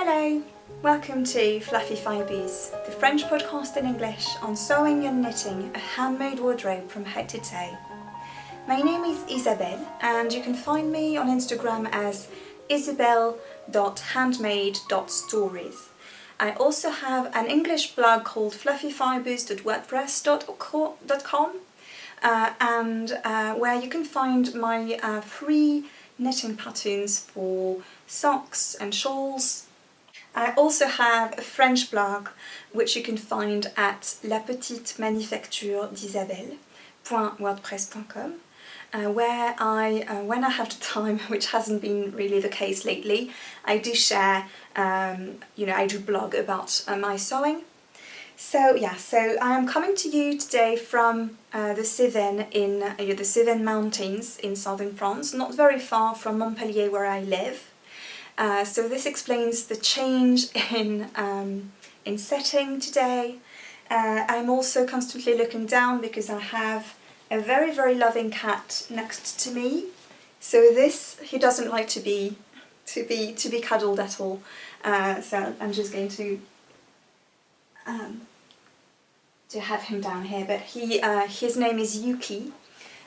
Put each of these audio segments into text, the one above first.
Hello! Welcome to Fluffy Fibres, the French podcast in English on sewing and knitting a handmade wardrobe from head to toe. My name is Isabelle and you can find me on Instagram as isabelle.handmade.stories. I also have an English blog called fluffyfibres.wordpress.com where you can find my free knitting patterns for socks and shawls. I also have a French blog which you can find at lapetitemanufacturedisabelle.wordpress.com where when I have the time, which hasn't been really the case lately, I do share, I do blog about my sewing. So I am coming to you today from the Cevennes in the Cevennes Mountains in southern France, not very far from Montpellier where I live. So this explains the change in setting today. I'm also constantly looking down because I have a very, very loving cat next to me. So he doesn't like to be cuddled at all. So I'm just going to have him down here. But his name is Yuki,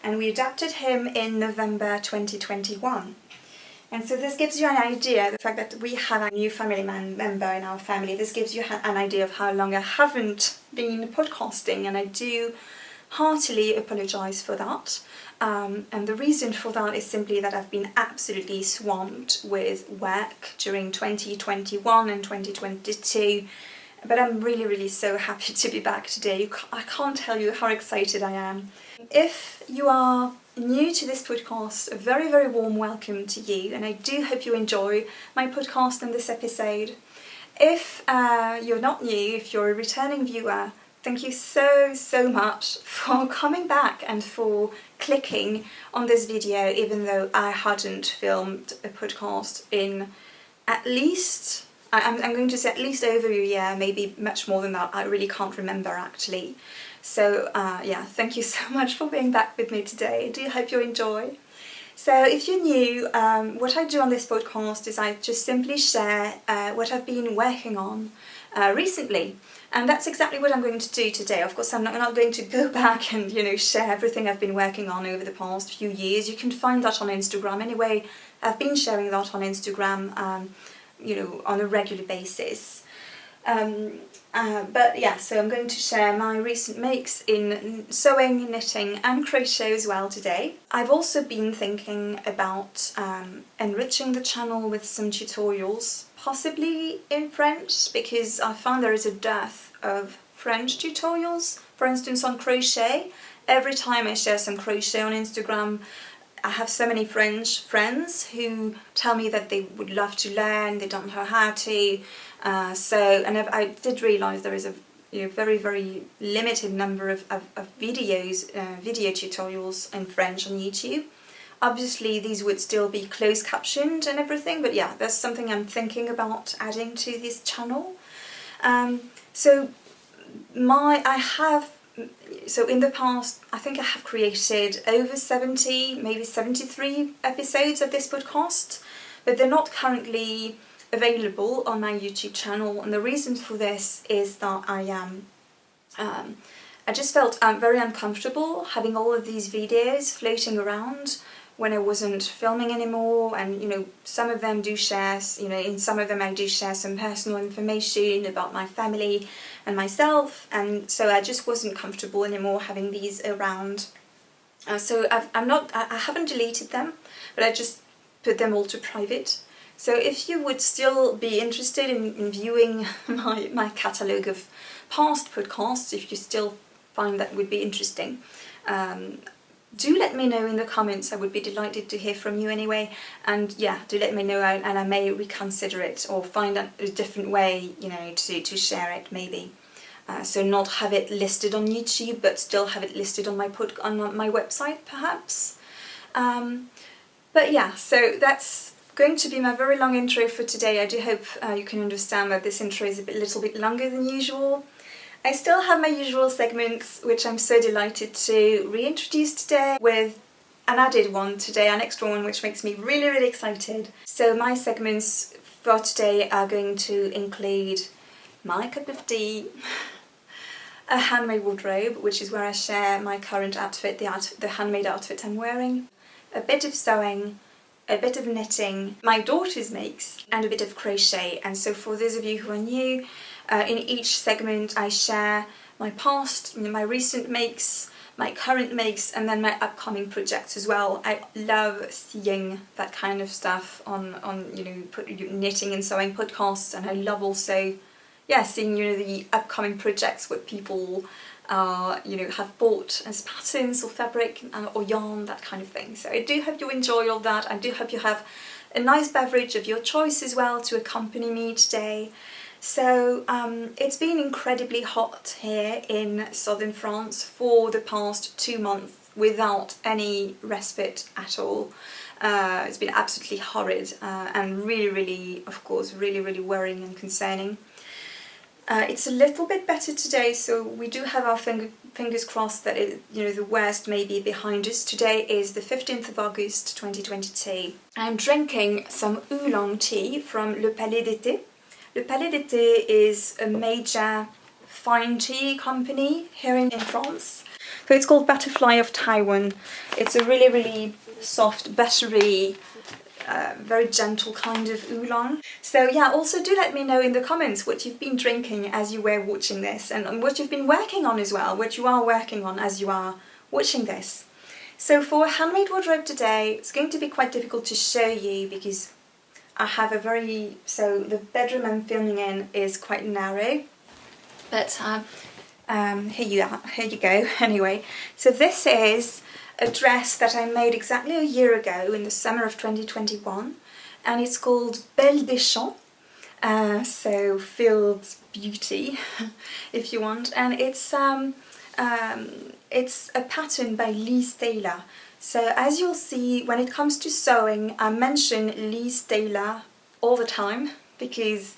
and we adopted him in November 2021. And so this gives you an idea, the fact that we have a new family member in our family, this gives you an idea of how long I haven't been podcasting, and I do heartily apologise for that. And the reason for that is simply that I've been absolutely swamped with work during 2021 and 2022. But I'm really, really so happy to be back today. I can't tell you how excited I am. If you are new to this podcast, a very, very warm welcome to you, and I do hope you enjoy my podcast and this episode. If you're not new, if you're a returning viewer, thank you so much for coming back and for clicking on this video, even though I hadn't filmed a podcast in at least, I'm going to say at least over a year, maybe much more than that. I really can't remember actually. So thank you so much for being back with me today. I do hope you enjoy. So if you're new, what I do on this podcast is I just simply share what I've been working on recently. And that's exactly what I'm going to do today. Of course, I'm not going to go back and share everything I've been working on over the past few years. You can find that on Instagram. Anyway, I've been sharing that on Instagram on a regular basis. So I'm going to share my recent makes in sewing, knitting and crochet as well today. I've also been thinking about enriching the channel with some tutorials, possibly in French, because I found there is a dearth of French tutorials. For instance, on crochet, every time I share some crochet on Instagram, I have so many French friends who tell me that they would love to learn, they don't know how to. I did realise there is a very, very limited number of video tutorials in French on YouTube. Obviously these would still be closed captioned and everything, but yeah, that's something I'm thinking about adding to this channel. So in the past, I think I have created over 70, maybe 73 episodes of this podcast, but they're not currently available on my YouTube channel, and the reason for this is that I just felt very uncomfortable having all of these videos floating around when I wasn't filming anymore, and some of them do share, in some of them I do share some personal information about my family and myself, and so I just wasn't comfortable anymore having these around. So I haven't deleted them, but I just put them all to private. So if you would still be interested in viewing my catalogue of past podcasts, if you still find that would be interesting, do let me know in the comments. I would be delighted to hear from you anyway. And yeah, do let me know, and I may reconsider it or find a different way, to share it maybe. So not have it listed on YouTube, but still have it listed on my website perhaps. But yeah, so that's going to be my very long intro for today. I do hope you can understand that this intro is a little bit longer than usual. I still have my usual segments, which I'm so delighted to reintroduce today with an added one today, an extra one, which makes me really, really excited. So my segments for today are going to include my cup of tea, a handmade wardrobe, which is where I share my current outfit, the handmade outfit I'm wearing, a bit of sewing, a bit of knitting, my daughter's makes, and a bit of crochet. And so for those of you who are new, in each segment I share my past, my recent makes, my current makes, and then my upcoming projects as well. I love seeing that kind of stuff on knitting and sewing podcasts, and I love also, yeah, seeing the upcoming projects, what people have bought as patterns or fabric or yarn, that kind of thing. So I do hope you enjoy all that. I do hope you have a nice beverage of your choice as well to accompany me today. So it's been incredibly hot here in southern France for the past 2 months without any respite at all. It's been absolutely horrid and really, of course, really worrying and concerning. It's a little bit better today, so we do have our fingers crossed that the worst may be behind us. Today is the 15th of August 2022. I'm drinking some oolong tea from Le Palais d'Été. Le Palais d'Été is a major fine tea company here in France. So it's called Butterfly of Taiwan. It's a really soft, buttery, very gentle kind of oolong. So yeah, also do let me know in the comments what you've been drinking as you were watching this, and what you've been working on as well, what you are working on as you are watching this. So for a handmade wardrobe today, it's going to be quite difficult to show you because I have so the bedroom I'm filming in is quite narrow, but here you go. Anyway, so this is a dress that I made exactly a year ago in the summer of 2021, and it's called Belle des Champs, so field beauty if you want, and it's a pattern by Lise Taylor. So as you'll see, when it comes to sewing, I mention Lise Taylor all the time because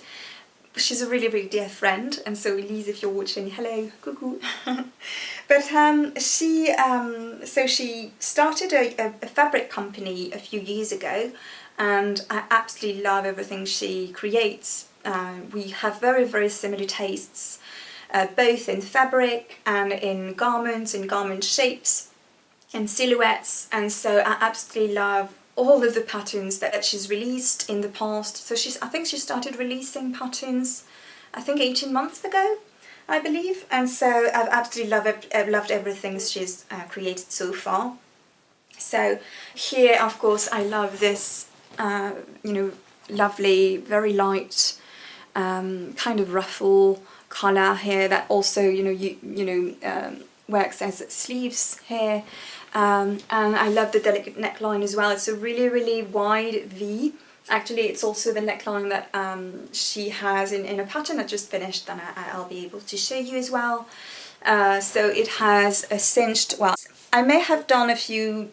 she's a really dear friend, and so Lise, if you're watching, hello, cuckoo. But she started a fabric company a few years ago, and I absolutely love everything she creates. We have very similar tastes, both in fabric and in garments, in garment shapes and silhouettes, and so I absolutely love all of the patterns that she's released in the past. So I think she started releasing patterns, I think 18 months ago, I believe, and so I've absolutely loved everything she's created so far. So here, of course, I love this, lovely, very light kind of ruffle colour here that also, works as sleeves here. And I love the delicate neckline as well. It's a really wide V. Actually, it's also the neckline that she has in a pattern I just finished, and I'll be able to show you as well. So it has a cinched, well, I may have done a few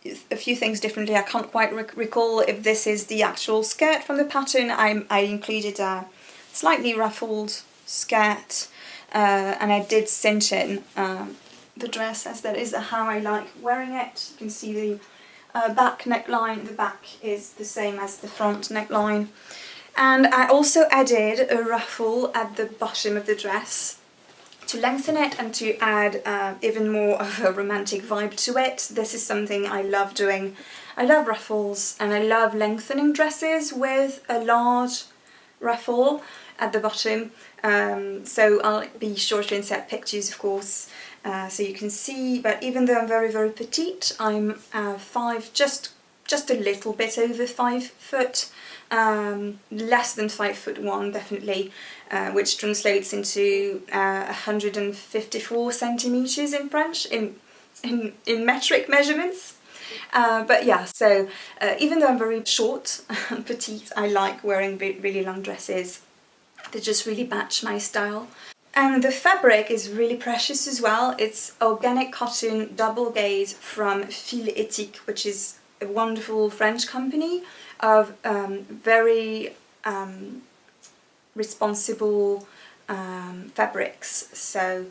things differently. I can't quite recall if this is the actual skirt from the pattern. I included a slightly ruffled skirt, and I did cinch in the dress, as that is how I like wearing it. You can see the back neckline. The back is the same as the front neckline, and I also added a ruffle at the bottom of the dress to lengthen it and to add even more of a romantic vibe to it. This is something I love doing. I love ruffles, and I love lengthening dresses with a large ruffle at the bottom. So I'll be sure to insert pictures, of course, so you can see. But even though I'm very petite, I'm just a little bit over 5 foot, less than 5'1", definitely, which translates into 154 centimeters in French in metric measurements. But yeah, so even though I'm very short and petite, I like wearing really long dresses. They just really match my style. And the fabric is really precious as well. It's organic cotton double gaze from Fil Éthique, which is a wonderful French company of very responsible fabrics. So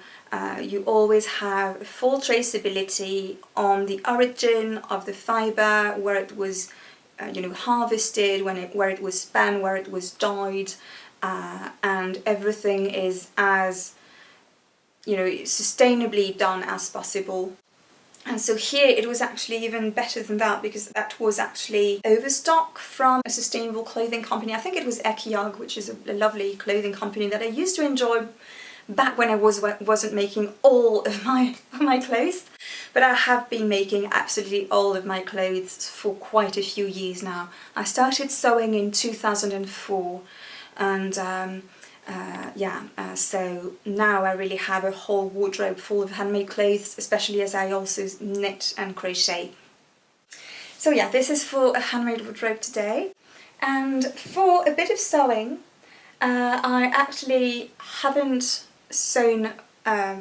you always have full traceability on the origin of the fibre, where it was harvested, where it was spun, where it was dyed, and everything is as sustainably done as possible. And so here it was actually even better than that, because that was actually overstock from a sustainable clothing company. I think it was Ekiag, which is a lovely clothing company that I used to enjoy back when I wasn't making all of my clothes. But I have been making absolutely all of my clothes for quite a few years now. I started sewing in 2004, and so now I really have a whole wardrobe full of handmade clothes, especially as I also knit and crochet. So yeah, this is for a handmade wardrobe today. And for a bit of sewing, I actually haven't sewn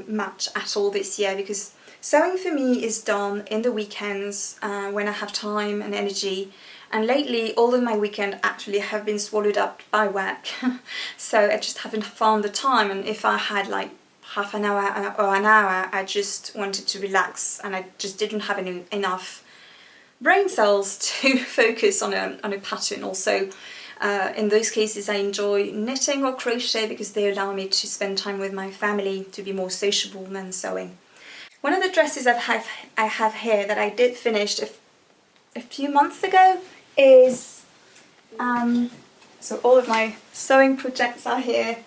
much at all this year, because sewing for me is done in the weekends when I have time and energy. And lately, all of my weekend actually have been swallowed up by work. So I just haven't found the time. And if I had like half an hour or an hour, I just wanted to relax, and I just didn't have enough brain cells to focus on a pattern. Also, in those cases, I enjoy knitting or crochet because they allow me to spend time with my family, to be more sociable than sewing. One of the dresses I have here that I did finish a few months ago is, so all of my sewing projects are here,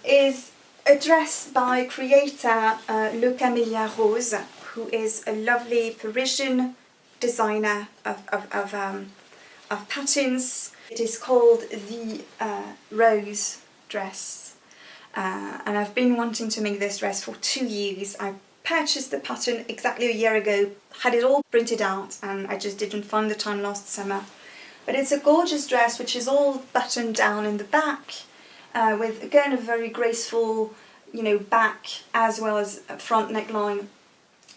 is a dress by creator Le Camélia Rose, who is a lovely Parisian designer of patterns. It is called the Rose dress, and I've been wanting to make this dress for 2 years. I purchased the pattern exactly a year ago, had it all printed out, and I just didn't find the time last summer. But it's a gorgeous dress which is all buttoned down in the back, with again a very graceful back as well as a front neckline,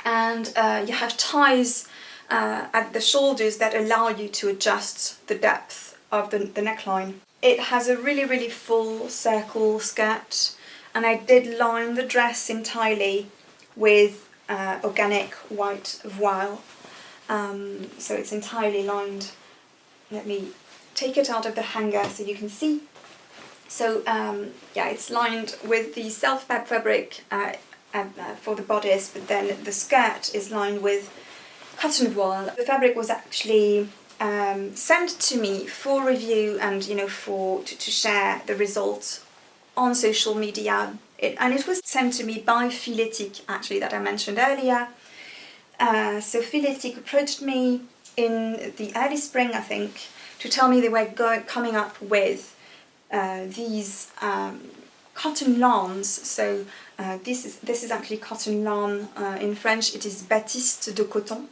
and you have ties at the shoulders that allow you to adjust the depth of the neckline. It has a really full circle skirt, and I did line the dress entirely with organic white voile, so it's entirely lined. Let me take it out of the hanger so you can see. So it's lined with the self-fab fabric for the bodice, but then the skirt is lined with cotton voile. The fabric was actually sent to me for review and to share the results on social media. It was sent to me by Filetic, actually, that I mentioned earlier. So Filetic approached me in the early spring, I think, to tell me they were coming up with these cotton lawns. So this is actually cotton lawn. In French, it is baptiste de coton.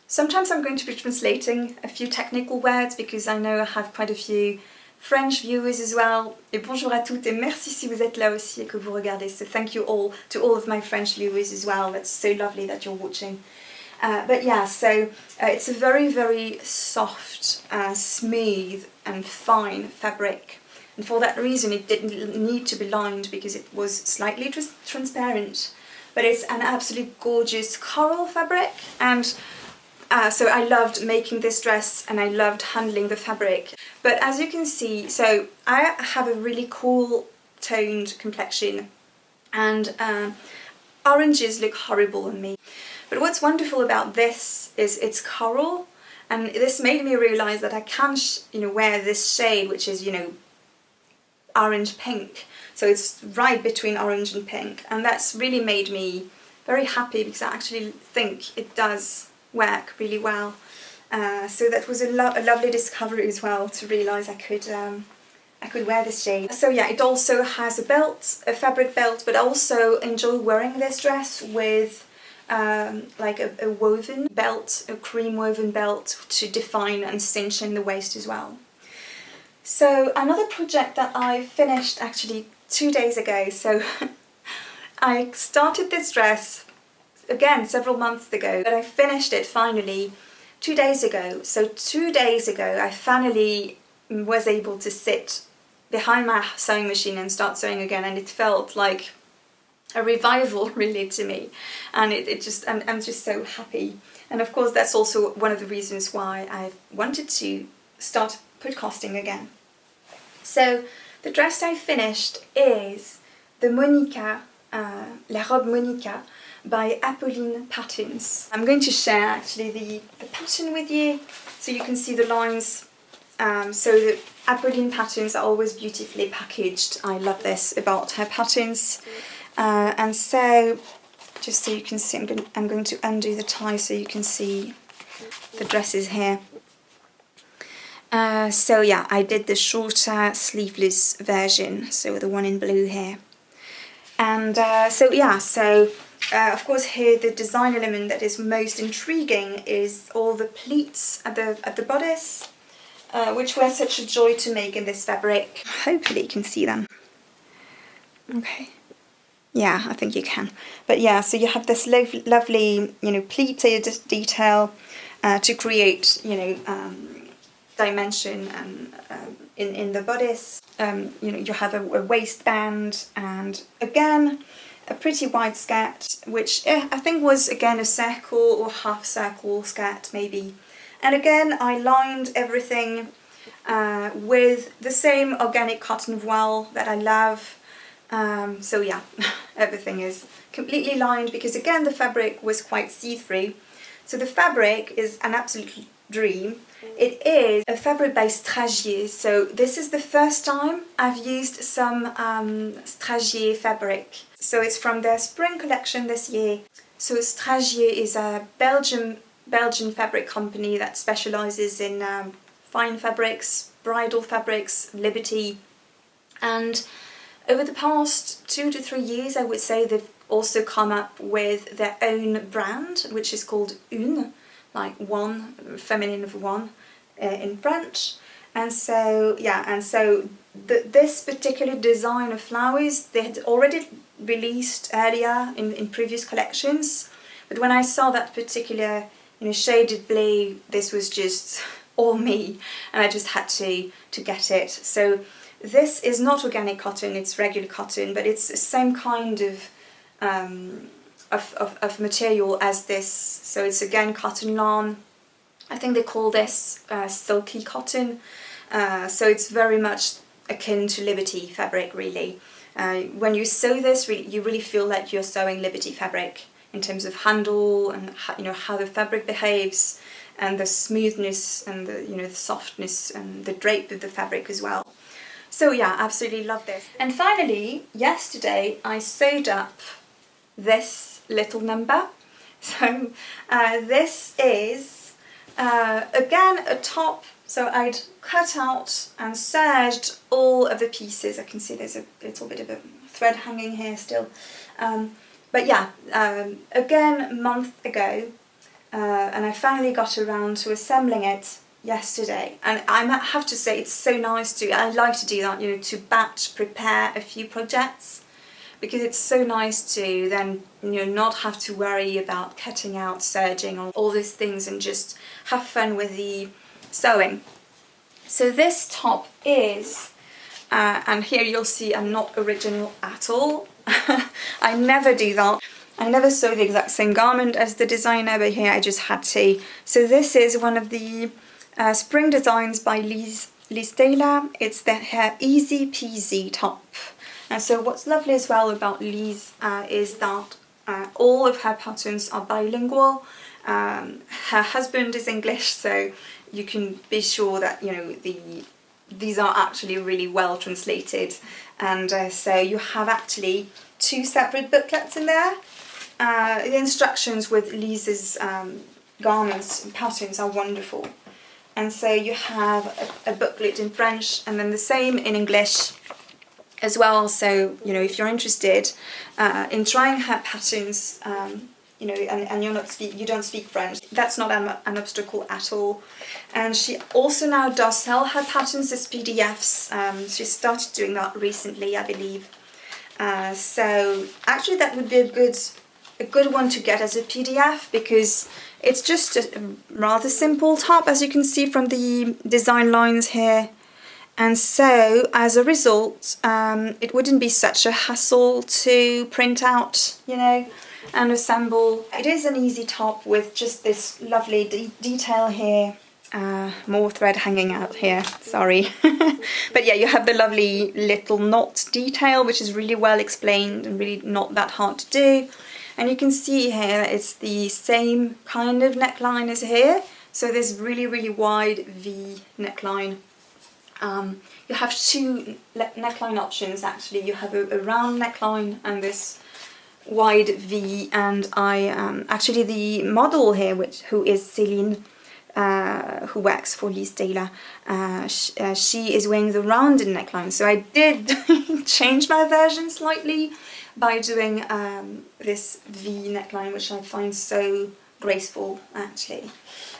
Sometimes I'm going to be translating a few technical words because I know I have quite a few French viewers as well. Et bonjour à toutes, et merci si vous êtes là aussi et que vous regardez. So thank you all to all of my French viewers as well. That's so lovely that you're watching. But yeah, so it's a very soft, smooth and fine fabric. And for that reason it didn't need to be lined because it was slightly transparent. But it's an absolutely gorgeous coral fabric, and so I loved making this dress and I loved handling the fabric. But as you can see, so I have a really cool toned complexion, and oranges look horrible on me. But what's wonderful about this is it's coral, and this made me realise that I can wear this shade, which is orange pink. So it's right between orange and pink, and that's really made me very happy because I actually think it does work really well. So that was a lovely discovery as well, to realise I could wear this shade. So yeah, it also has a belt, a fabric belt, but I also enjoy wearing this dress with like a woven belt, a cream woven belt to define and cinch in the waist as well. So another project that I finished actually 2 days ago. So I started this dress again several months ago, but I finished it finally 2 days ago. So 2 days ago I finally was able to sit behind my sewing machine and start sewing again, and it felt like a revival really to me, and I'm just so happy And of course that's also one of the reasons why I wanted to start podcasting again. So the dress I finished is the Monica, La Robe Monica by Apolline Patterns. I'm going to share actually the pattern with you so you can see the lines. So the Apolline patterns are always beautifully packaged. I love this about her patterns. And so, just so you can see, I'm going to undo the tie so you can see the dresses here. So yeah, I did the shorter sleeveless version, so the one in blue here. And of course here the design element that is most intriguing is all the pleats at the bodice, which were such a joy to make in this fabric. Hopefully you can see them. Okay. Yeah, I think you can. But yeah, so you have this lovely, pleated detail to create, dimension and in the bodice. You have a waistband and again a pretty wide skirt, which I think was again a circle or half circle skirt maybe. And again I lined everything with the same organic cotton voile that I love. So yeah, everything is completely lined because again the fabric was quite see-through. So the fabric is an absolute dream. It is a fabric by Stragier, so this is the first time I've used some Stragier fabric. So it's from their spring collection this year. So Stragier is a Belgian fabric company that specialises in fine fabrics, bridal fabrics, Liberty, and over the past 2 to 3 years I would say they've also come up with their own brand, which is called Une, like one, feminine of one in French. And so yeah, this particular design of flowers they had already released earlier in previous collections, but when I saw that particular shaded blue, this was just all me and I just had to get it. So this is not organic cotton, it's regular cotton, but it's the same kind of material as this. So it's again cotton lawn. I think they call this silky cotton. So it's very much akin to Liberty fabric really. When you sew this, you really feel like you're sewing Liberty fabric in terms of handle and how the fabric behaves and the smoothness and the softness and the drape of the fabric as well. So yeah, absolutely love this. And finally, yesterday I sewed up this little number. So this is again a top. So I'd cut out and serged all of the pieces. I can see there's a little bit of a thread hanging here still. But yeah, again a month ago, and I finally got around to assembling it yesterday, and I have to say it's so nice I like to do that, to batch prepare a few projects, because it's so nice to then not have to worry about cutting out, serging, all these things, and just have fun with the sewing. So this top is, and here you'll see I'm not original at all. I never do that. I never sew the exact same garment as the designer, but here I just had to. So this is one of the spring designs by Liz Taylor. It's her Easy Peasy top. And so what's lovely as well about Liz is that all of her patterns are bilingual. Her husband is English, so you can be sure that these are actually really well translated. And so you have actually 2 separate booklets in there. The instructions with Liz's garments and patterns are wonderful. And so you have a booklet in French and then the same in English as well. So, if you're interested in trying her patterns, and you don't speak French, that's not an obstacle at all. And she also now does sell her patterns as PDFs. She started doing that recently, I believe. So actually that would be a good one to get as a PDF, because it's just a rather simple top, as you can see from the design lines here. And so as a result, it wouldn't be such a hassle to print out, and assemble. It is an easy top with just this lovely detail here. More thread hanging out here, sorry. But yeah, you have the lovely little knot detail, which is really well explained and really not that hard to do. And you can see here it's the same kind of neckline as here. So this really, really wide V neckline. You have two neckline options actually. You have a round neckline and this wide V, and actually the model here, who is Céline, who works for Lise Taylor, she is wearing the rounded neckline. So I did change my version slightly by doing this V neckline, which I find so graceful actually.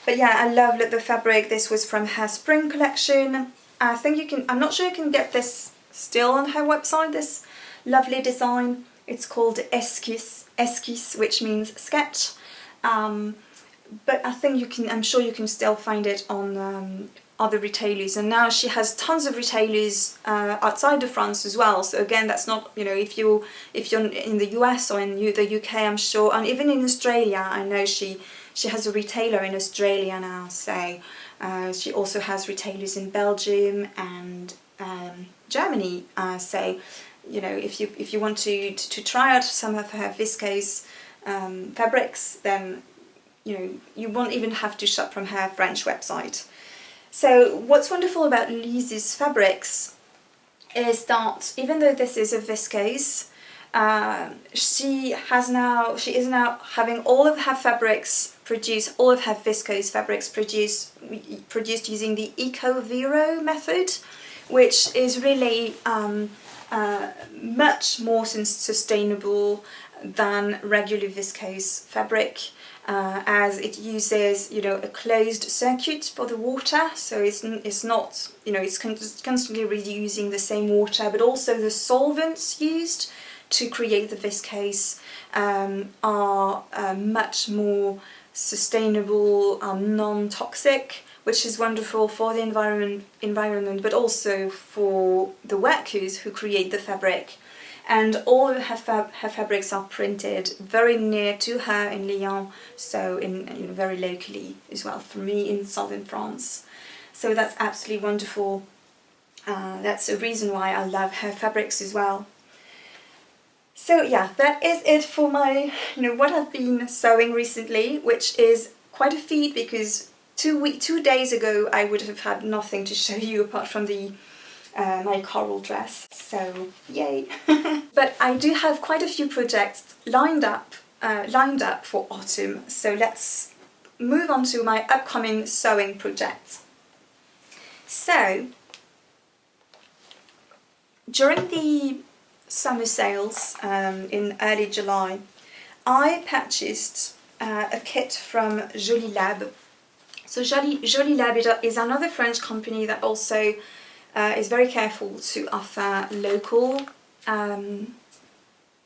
But yeah, I love the fabric. This was from her spring collection. I think you can, I'm not sure you can get this still on her website, this lovely design. It's called esquisse, which means sketch. But I think you can, I'm sure you can still find it on other retailers. And now she has tons of retailers outside of France as well. So again, that's not, you know, if you're in the US or in the UK, I'm sure, and even in Australia, I know she has a retailer in Australia now. So she also has retailers in Belgium and Germany. So you know, if you want to try out some of her viscose fabrics, then you know you won't even have to shop from her French website. So what's wonderful about Lise's fabrics is that even though this is a viscose, she is now having all of her fabrics produced, all of her viscose fabrics produced using the Eco Vero method, which is really much more sustainable than regular viscose fabric, as it uses, you know, a closed circuit for the water. So it's not, you know, it's constantly reusing the same water, but also the solvents used to create the viscose are much more sustainable, non-toxic, which is wonderful for the environment, but also for the workers who create the fabric. And all of her fabrics are printed very near to her in Lyon, so very locally as well for me in southern France. So that's absolutely wonderful. That's a reason why I love her fabrics as well. So yeah, that is it for my, what I've been sewing recently, which is quite a feat because 2 days ago I would have had nothing to show you apart from the my coral dress, so yay. But I do have quite a few projects lined up for autumn, so let's move on to my upcoming sewing projects. So during the summer sales in early July, I purchased a kit from Jolie Lab. So Jolie Lab is another French company that also is very careful to offer local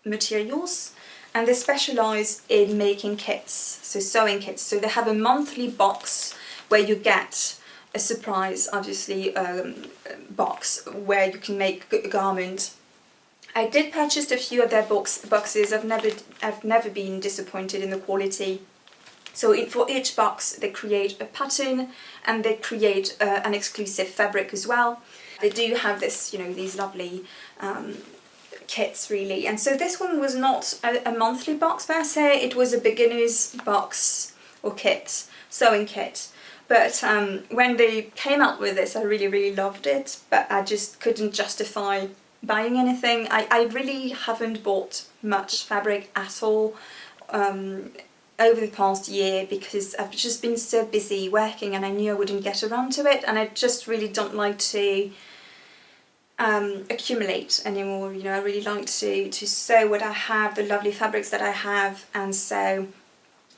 materials, and they specialize in making kits, so sewing kits. So they have a monthly box where you get a surprise, obviously, box where you can make a garment. I did purchase a few of their boxes. I've never been disappointed in the quality. So for each box they create a pattern and they create an exclusive fabric as well. They do have this, these lovely kits really. And so this one was not a monthly box per se, it was a beginner's box or kit, sewing kit. But when they came out with this, I really, really loved it, but I just couldn't justify buying anything. I really haven't bought much fabric at all over the past year because I've just been so busy working and I knew I wouldn't get around to it, and I just really don't like to accumulate anymore. I really like to sew what I have, the lovely fabrics that I have, and so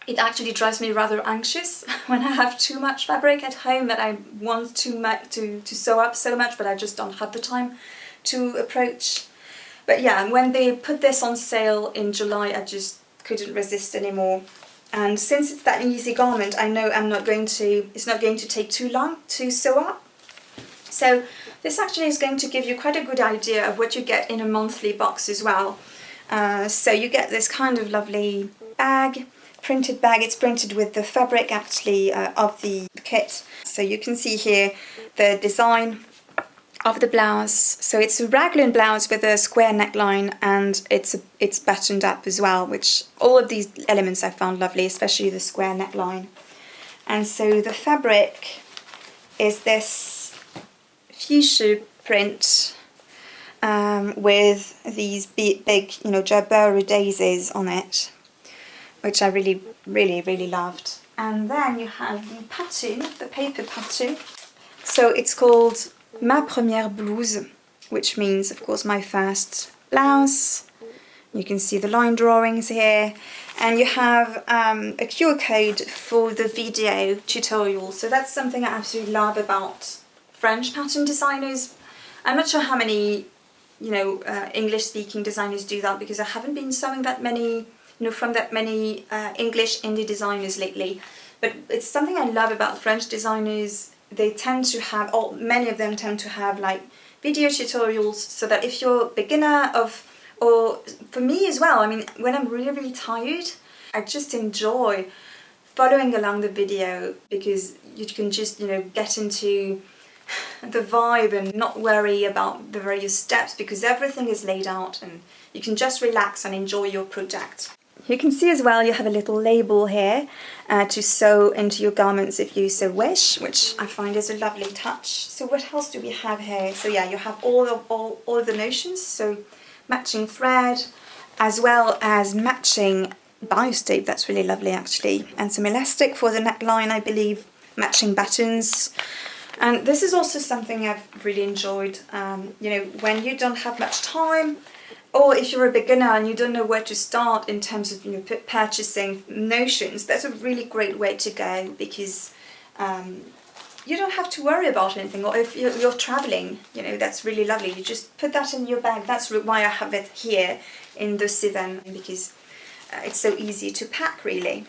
it actually drives me rather anxious when I have too much fabric at home that I want to sew up so much, but I just don't have the time to approach. But yeah, when they put this on sale in July, I just couldn't resist anymore. And since it's that easy garment, I know it's not going to take too long to sew up. So this actually is going to give you quite a good idea of what you get in a monthly box as well. So you get this kind of lovely bag, printed bag. It's printed with the fabric actually of the kit. So you can see here the design of the blouse. So it's a raglan blouse with a square neckline, and it's buttoned up as well, which all of these elements I found lovely, especially the square neckline. And so the fabric is this fuchsia print with these big, you know, Gerbera daisies on it, which I really, really, really loved. And then you have the pattern, the paper pattern. So it's called Ma Première Blouse, which means, of course, my first blouse. You can see the line drawings here. And you have a QR code for the video tutorial. So that's something I absolutely love about French pattern designers. I'm not sure how many, you know, English-speaking designers do that, because I haven't been sewing that many, you know, from that many English indie designers lately. But it's something I love about French designers. They tend to have, or many of them tend to have, like, video tutorials, so that if you're a beginner or for me as well, I mean, when I'm really, really tired, I just enjoy following along the video, because you can just, you know, get into the vibe and not worry about the various steps, because everything is laid out and you can just relax and enjoy your project. You can see as well you have a little label here to sew into your garments if you so wish, which I find is a lovely touch. So what else do we have here? So yeah, you have all of the notions, so matching thread as well as matching bias tape. That's really lovely actually, and some elastic for the neckline, I believe, matching buttons. And this is also something I've really enjoyed, you know, when you don't have much time, or if you're a beginner and you don't know where to start in terms of, you know, purchasing notions. That's a really great way to go, because you don't have to worry about anything. Or if you're traveling, you know, that's really lovely. You just put that in your bag. That's why I have it here in the Sivan, because it's so easy to pack, really.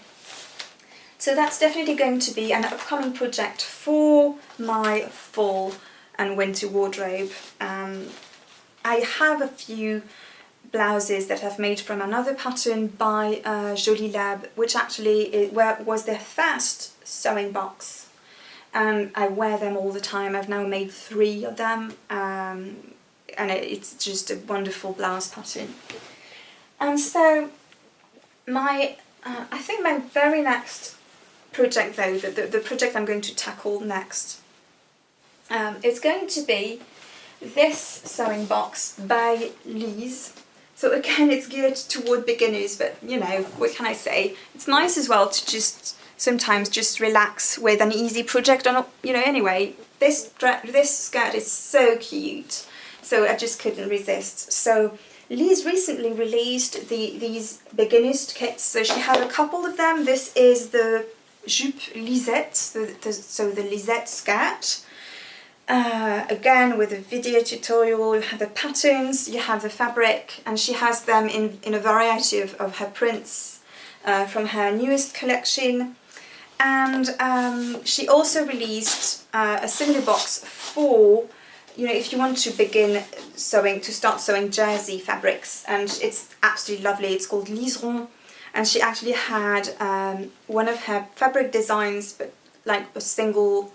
So that's definitely going to be an upcoming project for my fall and winter wardrobe. I have a few blouses that I've made from another pattern by Jolie Lab, which actually was their first sewing box, and I wear them all the time. I've now made 3 of them, and it's just a wonderful blouse pattern. And so I think my very next project, though, the project I'm going to tackle next, is going to be this sewing box by Lise. So again, it's geared toward beginners, but you know, what can I say? It's nice as well to just sometimes just relax with an easy project. Or not, you know, anyway, this skirt is so cute, so I just couldn't resist. So Lise recently released these beginners kits. So she had a couple of them. This is the jupe Lisette, so the Lisette skirt. Again, with a video tutorial. You have the patterns, you have the fabric, and she has them in a variety of her prints from her newest collection. And she also released a similar box for, you know, if you want to begin sewing, to start sewing jersey fabrics, and it's absolutely lovely. It's called Liseron, and she actually had one of her fabric designs, but like a single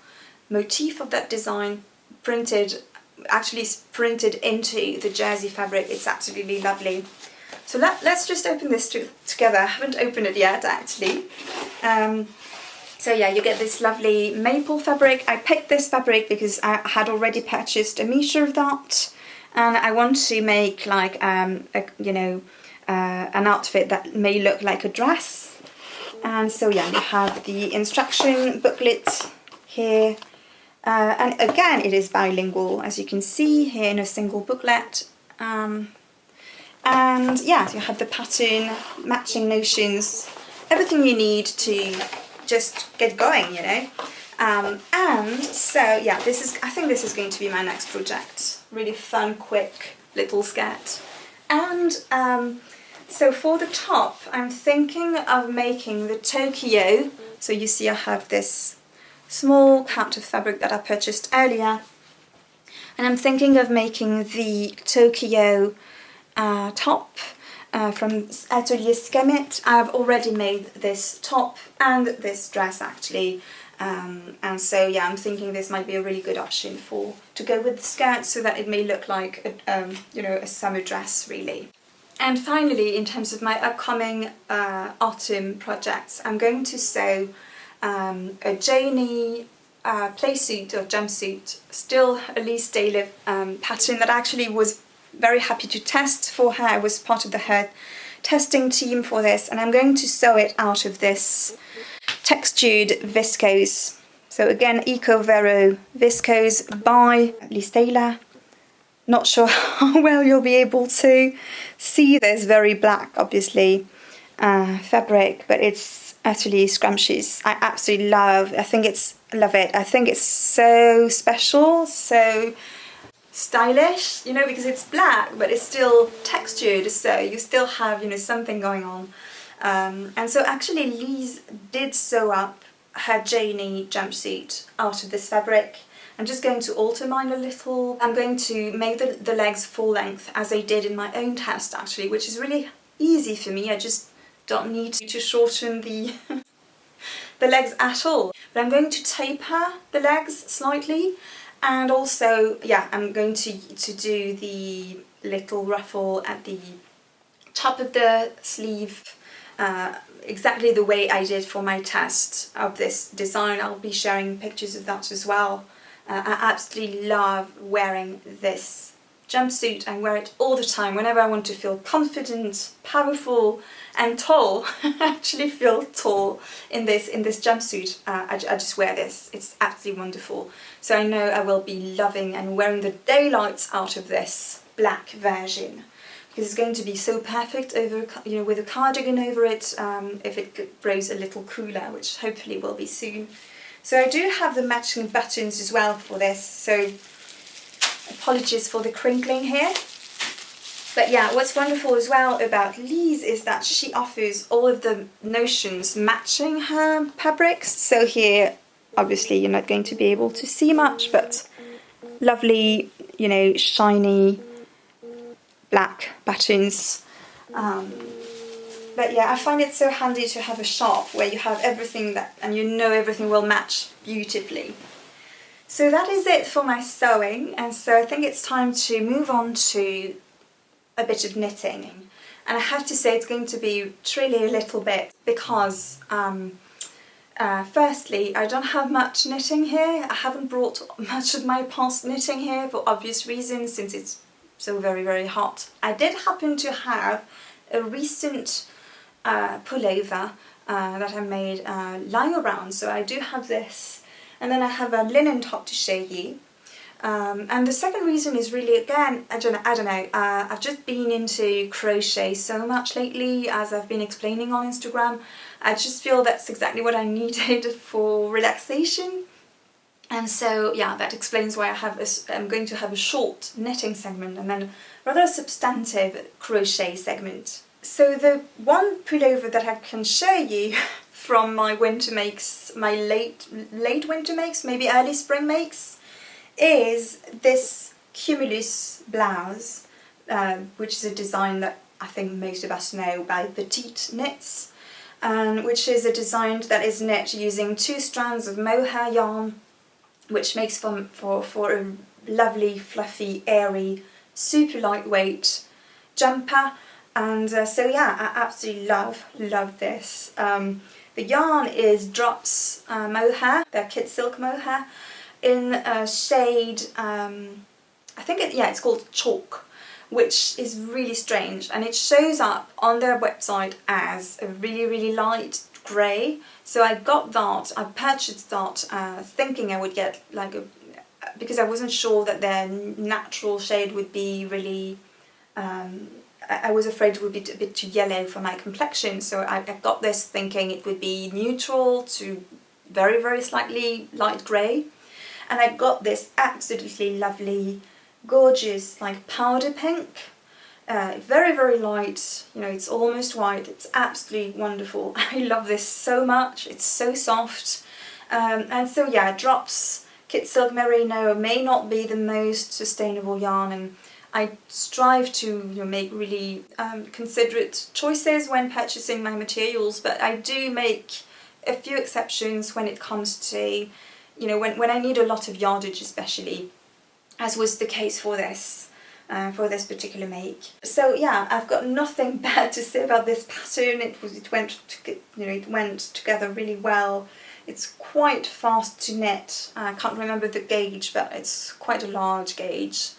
motif of that design printed into the jersey fabric. It's absolutely lovely. So let's just open this together. I haven't opened it yet actually. So yeah, you get this lovely maple fabric. I picked this fabric because I had already purchased a meter of that, and I want to make like an outfit that may look like a dress. And so yeah, you have the instruction booklet here. And again, it is bilingual, as you can see here in a single booklet. And yeah, you have the pattern, matching notions, everything you need to just get going, you know. And so yeah, I think this is going to be my next project. Really fun, quick little skirt. And so for the top, I'm thinking of making the Tokyo. So you see I have this small count of fabric that I purchased earlier, and I'm thinking of making the Tokyo top from Atelier Skemet. I've already made this top and this dress actually, and so yeah, I'm thinking this might be a really good option to go with the skirt, so that it may look like a summer dress really. And finally, in terms of my upcoming autumn projects, I'm going to sew a Janie playsuit or jumpsuit, still a Lise Daly pattern that I actually was very happy to test for her. I was part of her testing team for this, and I'm going to sew it out of this textured viscose. So again, Eco Vero viscose by Lise Daly. Not sure how well you'll be able to see this very black, obviously, fabric, but it's actually scrumptious. I absolutely love it. I think it's so special, so stylish, because it's black, but it's still textured, so you still have, something going on. And so actually Lise did sew up her Janie jumpsuit out of this fabric. I'm just going to alter mine a little. I'm going to make the legs full length as I did in my own test actually, which is really easy for me. I just don't need to shorten the the legs at all. But I'm going to taper the legs slightly, and also, yeah, I'm going to do the little ruffle at the top of the sleeve, exactly the way I did for my test of this design. I'll be sharing pictures of that as well. I absolutely love wearing this jumpsuit. I wear it all the time whenever I want to feel confident, powerful and tall. I actually feel tall in this jumpsuit. I just wear this. It's absolutely wonderful. So I know I will be loving and wearing the daylights out of this black version, because it's going to be so perfect over, with a cardigan over it, if it grows a little cooler, which hopefully will be soon. So I do have the matching buttons as well for this, so apologies for the crinkling here. But yeah, what's wonderful as well about Lise is that she offers all of the notions matching her fabrics. So here, obviously you're not going to be able to see much, but lovely, shiny black buttons. But yeah, I find it so handy to have a shop where you have everything and everything will match beautifully. So that is it for my sewing, and so I think it's time to move on to a bit of knitting. And I have to say it's going to be truly a little bit, because firstly, I don't have much knitting here. I haven't brought much of my past knitting here for obvious reasons, since it's so very, very hot. I did happen to have a recent pullover that I made lying around, so I do have this, and then I have a linen top to show you. And the second reason is really, again, I don't know, I've just been into crochet so much lately, as I've been explaining on Instagram. I just feel that's exactly what I needed for relaxation. And so yeah, that explains why I'm going to have a short knitting segment and then a rather substantive crochet segment. So the one pullover that I can show you from my winter makes, my late winter makes, maybe early spring makes, is this Cumulus blouse, which is a design that I think most of us know by Petite Knits, which is a design that is knit using 2 strands of mohair yarn, which makes for a lovely, fluffy, airy, super lightweight jumper. And so yeah, I absolutely love this. The yarn is Drops mohair, they're kid silk mohair, in a shade, I think it's called Chalk, which is really strange, and it shows up on their website as a really, really light grey. So I got that, I purchased that thinking I would get like because I wasn't sure that their natural shade would be really, I was afraid it would be a bit too yellow for my complexion, so I got this thinking it would be neutral to very, very slightly light grey. And I got this absolutely lovely, gorgeous, like powder pink, very, very light, it's almost white, it's absolutely wonderful. I love this so much, it's so soft. And so yeah, Drops Kid Silk Merino may not be the most sustainable yarn, and I strive to make really considerate choices when purchasing my materials, but I do make a few exceptions when it comes to, when I need a lot of yardage especially, as was the case for this particular make. So yeah, I've got nothing bad to say about this pattern. It went together really well. It's quite fast to knit. I can't remember the gauge, but it's quite a large gauge.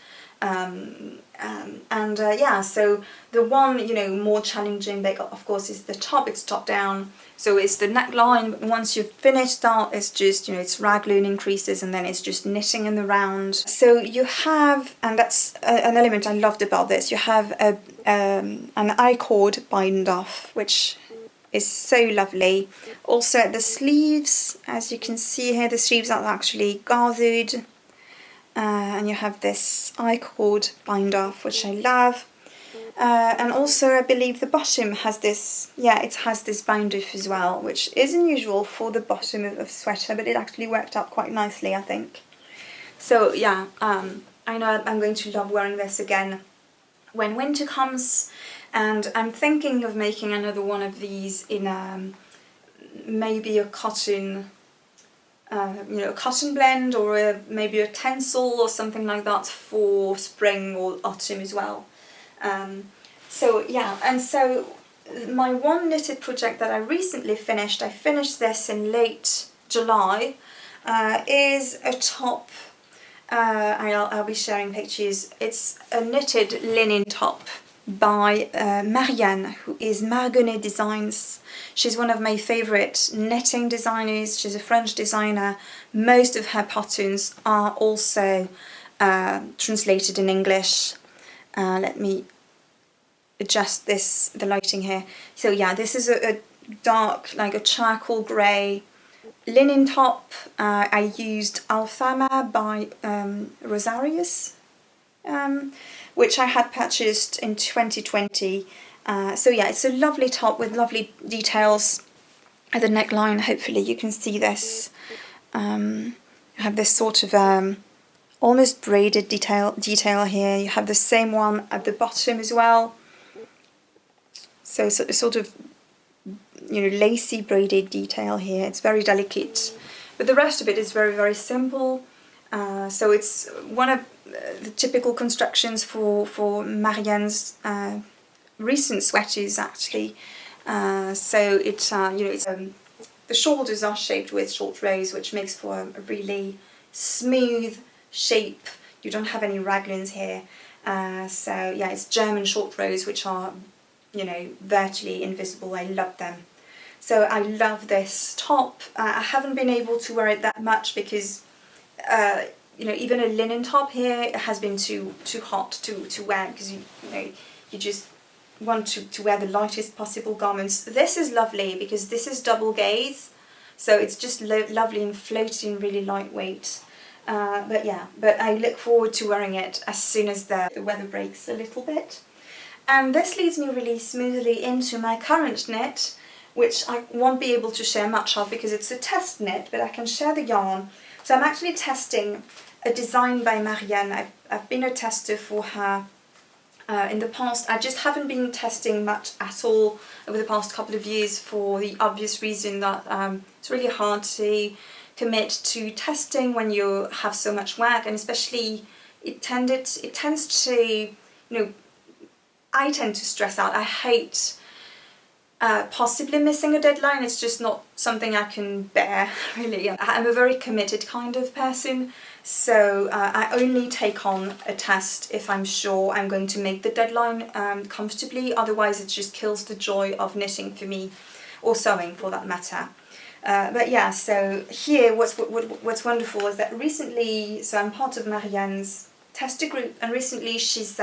Yeah, so the one more challenging bit, of course, is the top. It's top down, so it's the neckline. But once you've finished that, it's just it's raglan increases, and then it's just knitting in the round. So you have, and that's an element I loved about this, you have an I-cord bind off, which is so lovely. Also the sleeves, as you can see here, the sleeves are actually gathered. And you have this I-cord bind off, which I love. And also I believe the bottom has this, it has this bind off as well, which is unusual for the bottom of a sweater, but it actually worked out quite nicely, I think. So yeah, I know I'm going to love wearing this again when winter comes, and I'm thinking of making another one of these in maybe a cotton a cotton blend, or maybe a tencel or something like that for spring or autumn as well. So yeah, and so my one knitted project that I recently finished, I finished this in late July, is a top. I'll be sharing pictures. It's a knitted linen top by Marianne, who is Margonnet Designs. She's one of my favourite knitting designers. She's a French designer. Most of her patterns are also translated in English. Let me adjust the lighting here. So yeah, this is a dark, like a charcoal grey linen top. I used Alfama by Rosarius, which I had purchased in 2020. So yeah, it's a lovely top with lovely details at the neckline. Hopefully you can see this. I have this sort of almost braided detail here. You have the same one at the bottom as well. So sort of lacy braided detail here. It's very delicate, but the rest of it is very, very simple. So it's one of the typical constructions for Marianne's recent sweaters, actually. So it's the shoulders are shaped with short rows, which makes for a really smooth shape. You don't have any raglans here. So yeah, it's German short rows, which are virtually invisible. I love them. So I love this top. I haven't been able to wear it that much because even a linen top here has been too hot to wear, because you just want to wear the lightest possible garments. This is lovely because this is double gaze, so it's just lovely and floating, really lightweight. But I look forward to wearing it as soon as the weather breaks a little bit. And this leads me really smoothly into my current knit, which I won't be able to share much of because it's a test knit, but I can share the yarn. So I'm actually testing a design by Marianne. I've been a tester for her in the past. I just haven't been testing much at all over the past couple of years, for the obvious reason that it's really hard to commit to testing when you have so much work, and especially it tends to, I tend to stress out. I hate possibly missing a deadline. It's just not something I can bear, really. I'm a very committed kind of person, so I only take on a test if I'm sure I'm going to make the deadline comfortably. Otherwise it just kills the joy of knitting for me, or sewing for that matter. But yeah, so here what's wonderful is that recently, so I'm part of Marianne's tester group, and recently she's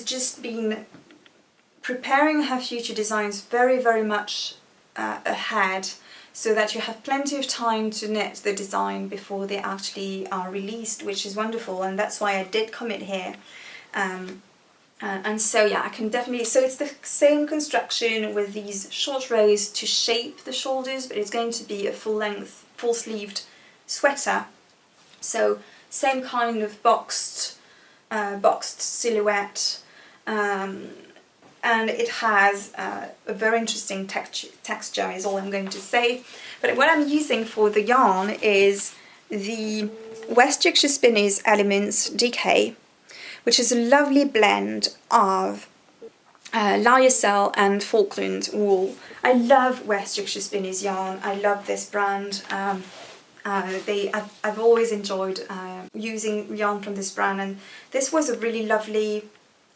just been preparing her future designs very, very much ahead, so that you have plenty of time to knit the design before they actually are released, which is wonderful, and that's why I did commit here. And so yeah, I can definitely, so it's the same construction with these short rows to shape the shoulders, but it's going to be a full-length, full-sleeved sweater. So same kind of boxed boxed silhouette, and it has a very interesting texture is all I'm going to say. But what I'm using for the yarn is the West Yorkshire Spinners Elements DK, which is a lovely blend of lyocell and Falkland wool. I love West Yorkshire Spinners yarn. I love this brand. I've always enjoyed using yarn from this brand, and this was a really lovely,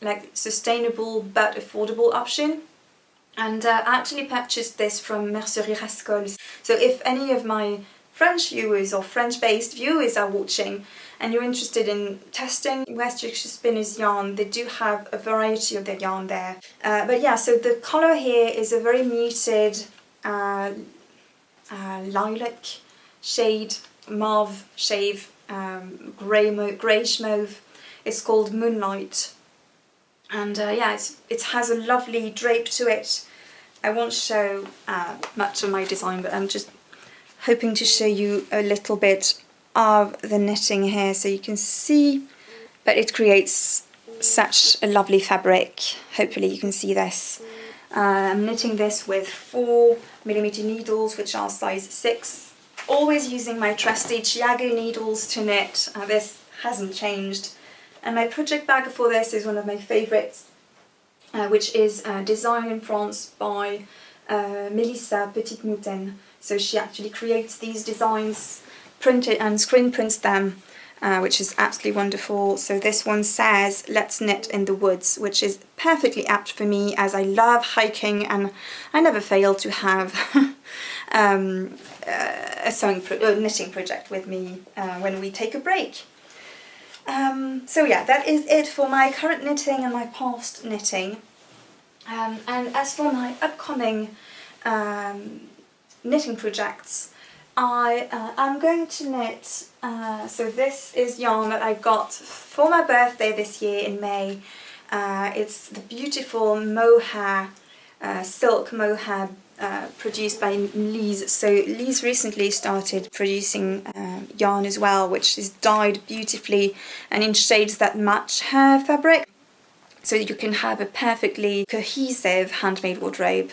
like, sustainable but affordable option. And I actually purchased this from Mercerie Rascol. So if any of my French viewers or French-based viewers are watching and you're interested in testing West Yorkshire Spinners yarn, they do have a variety of their yarn there. But yeah, so the colour here is a very muted lilac shade, mauve shade, greyish mauve. It's called Moonlight. And yeah, it has a lovely drape to it. I won't show much of my design, but I'm just hoping to show you a little bit of the knitting here so you can see. But it creates such a lovely fabric. Hopefully you can see this. I'm knitting this with 4mm needles, which are size 6. Always using my trusty Chiago needles to knit. This hasn't changed. And my project bag for this is one of my favourites, which is designed in France by Melissa Petite-Moutaine. So she actually creates these designs, printed and screen prints them, which is absolutely wonderful. So this one says, "Let's knit in the woods," which is perfectly apt for me as I love hiking and I never fail to have a knitting project with me when we take a break. So yeah, that is it for my current knitting and my past knitting. And as for my upcoming knitting projects, I'm going to knit, so this is yarn that I got for my birthday this year in May. It's the beautiful mohair, silk mohair produced by Lise. So Lise recently started producing yarn as well, which is dyed beautifully and in shades that match her fabric. So you can have a perfectly cohesive handmade wardrobe.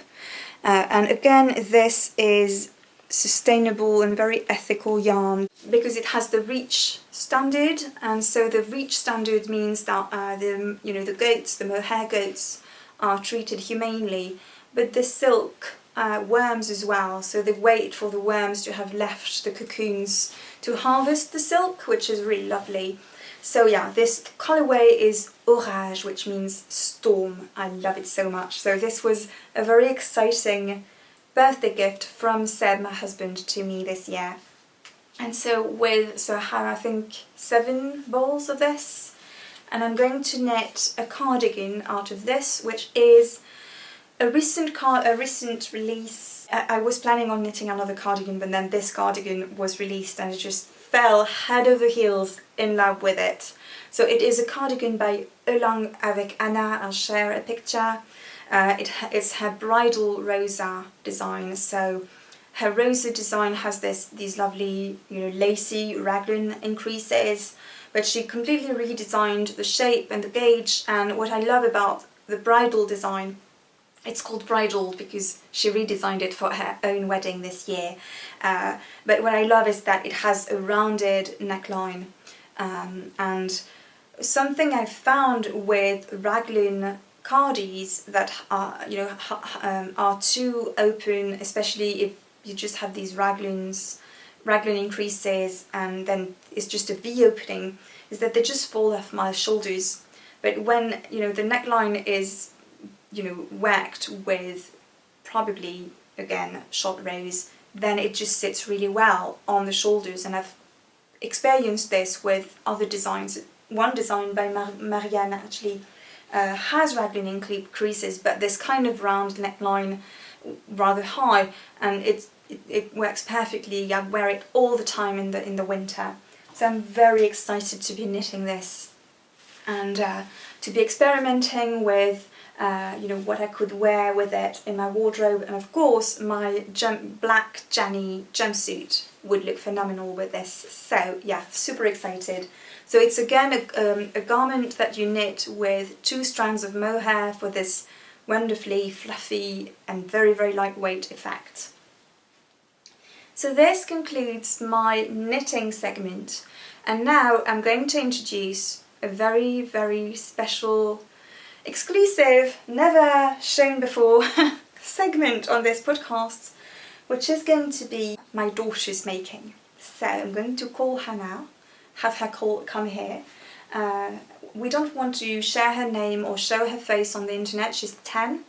And again, this is sustainable and very ethical yarn because it has the REACH standard, and so the REACH standard means that the goats, the mohair goats, are treated humanely, but the silk worms as well. So they wait for the worms to have left the cocoons to harvest the silk, which is really lovely. So yeah, this colorway is Orage, which means storm. I love it so much. So this was a very exciting birthday gift from Seb, my husband, to me this year. And so I have, I think, 7 balls of this, and I'm going to knit a cardigan out of this, which is a recent release. I was planning on knitting another cardigan, but then this cardigan was released and I just fell head over heels in love with it. So it is a cardigan by Elang avec Anna. I'll share a picture. It's her bridal rosa design. So her rosa design has these lovely, lacy raglan increases, but she completely redesigned the shape and the gauge. And what I love about the bridal design, it's called bridal because she redesigned it for her own wedding this year. But what I love is that it has a rounded neckline. And something I've found with raglan cardis that are too open, especially if you just have these raglan increases and then it's just a V opening, is that they just fall off my shoulders. But when the neckline is worked with probably again short rows, then it just sits really well on the shoulders. And I've experienced this with other designs. One design by Marianne actually has raglan increases, but this kind of round neckline, rather high, and it works perfectly. I wear it all the time in the winter. So I'm very excited to be knitting this and to be experimenting with what I could wear with it in my wardrobe, and of course my black Janny jumpsuit would look phenomenal with this. So yeah, super excited. So it's again a garment that you knit with 2 strands of mohair for this wonderfully fluffy and very, very lightweight effect. So this concludes my knitting segment, and now I'm going to introduce a very, very special, exclusive, never shown before segment on this podcast, which is going to be my daughter's making. So I'm going to call her now, have her come here. We don't want to share her name or show her face on the internet, she's 10,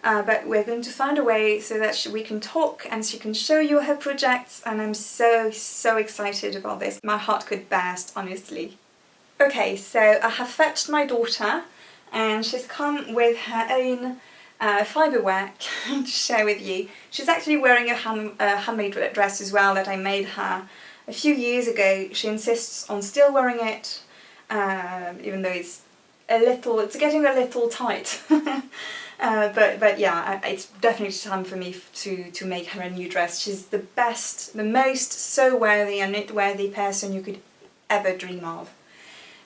but we're going to find a way so that we can talk and she can show you her projects, and I'm so, so excited about this. My heart could burst, honestly. Okay, so I have fetched my daughter and she's come with her own fibre work to share with you. She's actually wearing a handmade dress as well that I made her a few years ago. She insists on still wearing it, even though it's getting a little tight. But yeah, it's definitely time for me to make her a new dress. She's the best, the most sew-worthy and knit-worthy person you could ever dream of.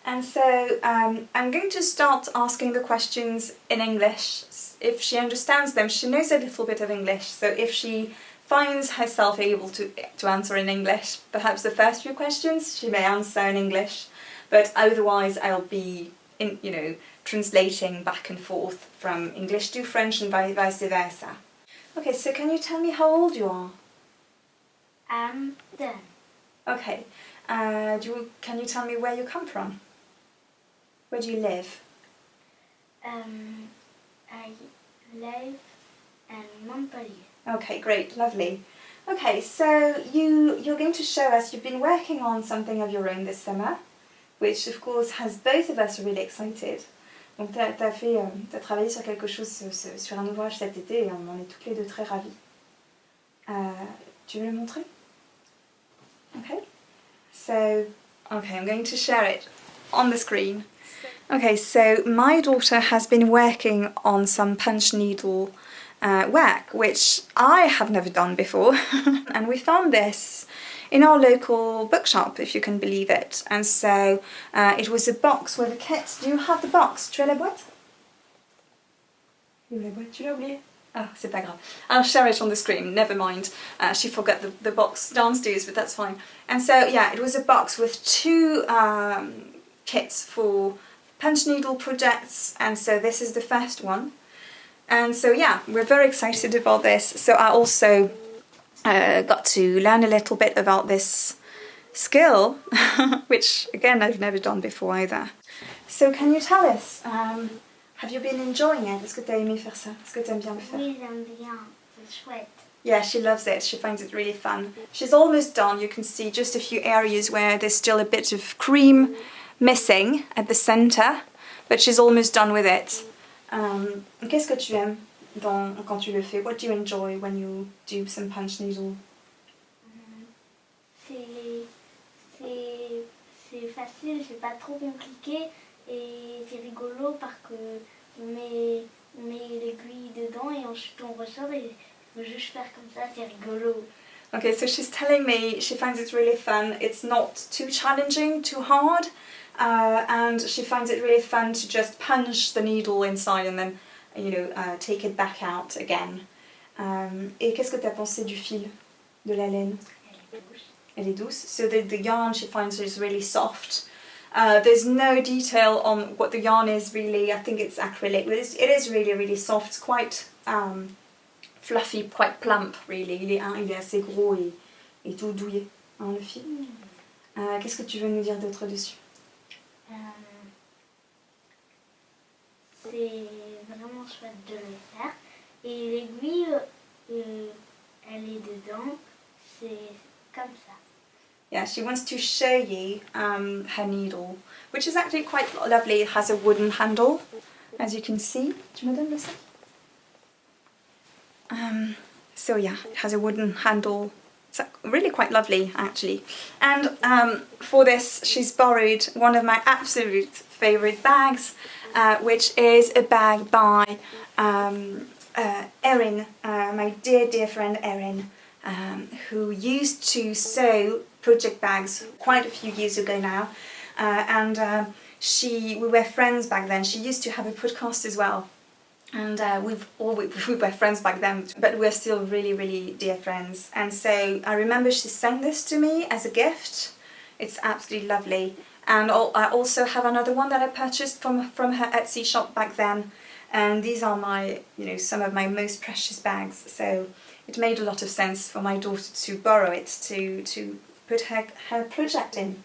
And so I'm going to start asking the questions in English. If she understands them, she knows a little bit of English, so if she finds herself able to answer in English, perhaps the first few questions she may answer in English, but otherwise I'll be translating back and forth from English to French and vice versa. Okay, so can you tell me how old you are? I'm 10. Okay, can you tell me where you come from? Where do you live? I live in Montpellier. Okay, great, lovely. Okay, so you're going to show us, you've been working on something of your own this summer, which of course has both of us really excited. Donc t'as travaillé sur quelque chose, sur un ouvrage cet été, et on en est toutes les deux très ravies. Tu veux le montrer? Okay. So, okay, I'm going to share it on the screen. Okay, so my daughter has been working on some punch needle work, which I have never done before. And we found this in our local bookshop, if you can believe it. And so it was a box with a kit. Do you have the box? Tu as la boîte? Tu l'as oublié? Oh, c'est pas grave. I'll share it on the screen, never mind. She forgot the box downstairs, but that's fine. And so, yeah, it was a box with 2 kits for punch needle projects, and so this is the first one. And so, yeah, we're very excited about this. So I also got to learn a little bit about this skill, which, again, I've never done before either. So can you tell us, have you been enjoying it? Est-ce que tu as aimé faire ça? Est-ce que tu aimes bien le faire? Oui, j'aime bien. C'est chouette. Yeah, she loves it. She finds it really fun. She's almost done. You can see just a few areas where there's still a bit of cream missing at the center, but she's almost done with it. Qu'est-ce que tu aimes quand tu le fais? What do you enjoy when you do some punch needle? C'est facile, c'est pas trop compliqué et c'est rigolo parce que on met l'aiguille dedans et ensuite on ressort et il faut juste faire comme ça, c'est rigolo. Okay, so she's telling me she finds it really fun. It's not too challenging, too hard, and she finds it really fun to just punch the needle inside and then, take it back out again. Et qu'est-ce que tu as pensé du fil, de la laine? Elle est douce. So the yarn she finds is really soft. There's no detail on what the yarn is really. I think it's acrylic, but it is really, really soft. It's quite fluffy, quite plump, really. Il est assez gros et tout douillet, hein, le fil. Qu'est-ce que tu veux nous dire d'autre dessus? C'est vraiment chouette de le faire. Et l'aiguille, elle est dedans. C'est comme ça. Yeah, she wants to show you her needle, which is actually quite lovely. It has a wooden handle, as you can see. Tu me donnes le sac? So yeah, it has a wooden handle. It's really quite lovely, actually. And for this, she's borrowed one of my absolute favourite bags, which is a bag by Erin, my dear, dear friend Erin. who used to sew project bags quite a few years ago now, and we were friends back then. She used to have a podcast as well, and we were friends back then, but we're still really, really dear friends. And so I remember she sent this to me as a gift. It's absolutely lovely. And I also have another one that I purchased from her Etsy shop back then. And these are my, some of my most precious bags. So it made a lot of sense for my daughter to borrow it, to put her project in.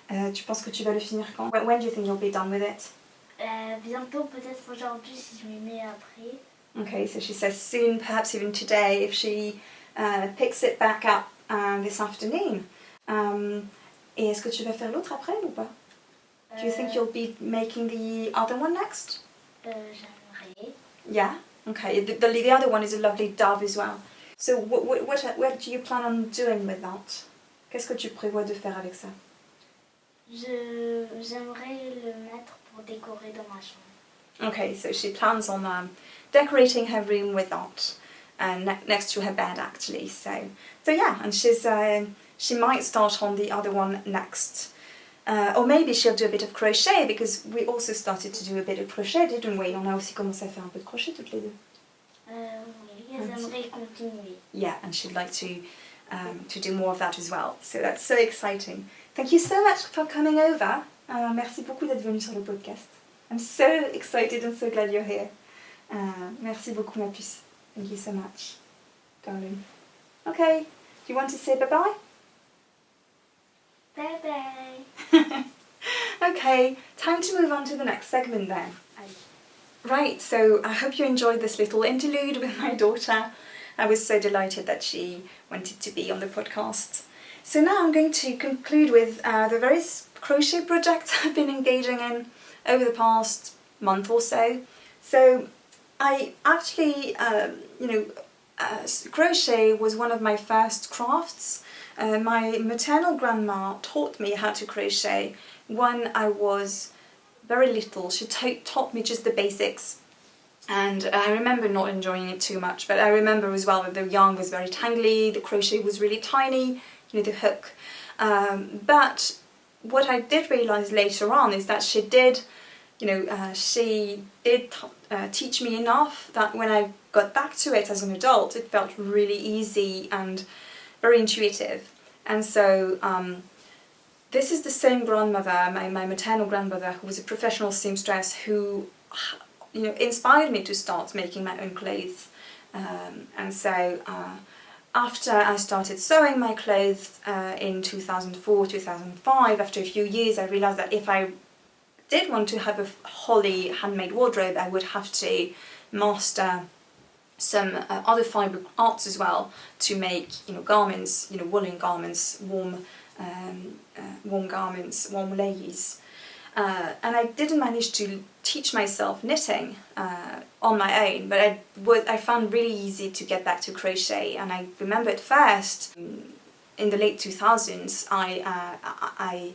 Tu penses que tu vas le finir quand? When do you think you'll be done with it? Bientôt, peut-être aujourd'hui si je m'y mets après. Okay, so she says soon, perhaps even today, if she picks it back up this afternoon. Et est-ce que tu vas faire l'autre après ou pas? Do you think you'll be making the other one next? J'aimerais. Yeah? Okay, the other one is a lovely dove as well. So what do you plan on doing with that? Qu'est-ce que tu prévois de faire avec ça? J'aimerais le mettre pour décorer dans ma chambre. Okay, so she plans on decorating her room with that, next to her bed actually. So yeah, and she might start on the other one next. Or maybe she'll do a bit of crochet, because we also started to do a bit of crochet, didn't we? On a aussi commencé à faire un peu de crochet toutes les deux. Oui, j'aimerais continuer. Yeah, and she'd like to do more of that as well. So that's so exciting. Thank you so much for coming over. Merci beaucoup d'être venu sur le podcast. I'm so excited and so glad you're here. Merci beaucoup, ma puce. Thank you so much, darling. Okay, do you want to say bye-bye? Bye-bye. Okay, time to move on to the next segment then. Right, so I hope you enjoyed this little interlude with my daughter. I was so delighted that she wanted to be on the podcast. So now I'm going to conclude with the various crochet projects I've been engaging in over the past month or so. So I actually, crochet was one of my first crafts. My maternal grandma taught me how to crochet when I was very little. She taught me just the basics, and I remember not enjoying it too much, but I remember as well that the yarn was very tangly, the crochet was really tiny, the hook. But what I did realise later on is that she did teach me enough that when I got back to it as an adult, it felt really easy and very intuitive. And so this is the same grandmother, my maternal grandmother, who was a professional seamstress, who inspired me to start making my own clothes. And so after I started sewing my clothes in 2004, 2005, after a few years, I realised that if I did want to have a wholly handmade wardrobe, I would have to master some other fibre arts as well to make garments, woolen garments, warm garments, warm layers. And I didn't manage to teach myself knitting on my own, but I found really easy to get back to crochet. And I remember at first, in the late 2000s, I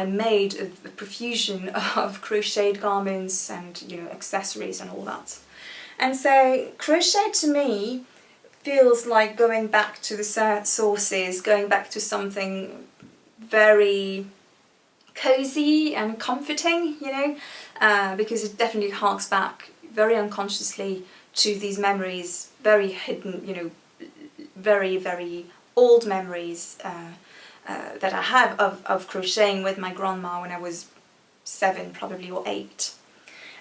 made a profusion of crocheted garments and accessories and all that. And so crochet to me feels like going back to the sources, going back to something very cozy and comforting, because it definitely harks back very unconsciously to these memories, very hidden, very, very old memories that I have of crocheting with my grandma when I was 7 probably, or 8.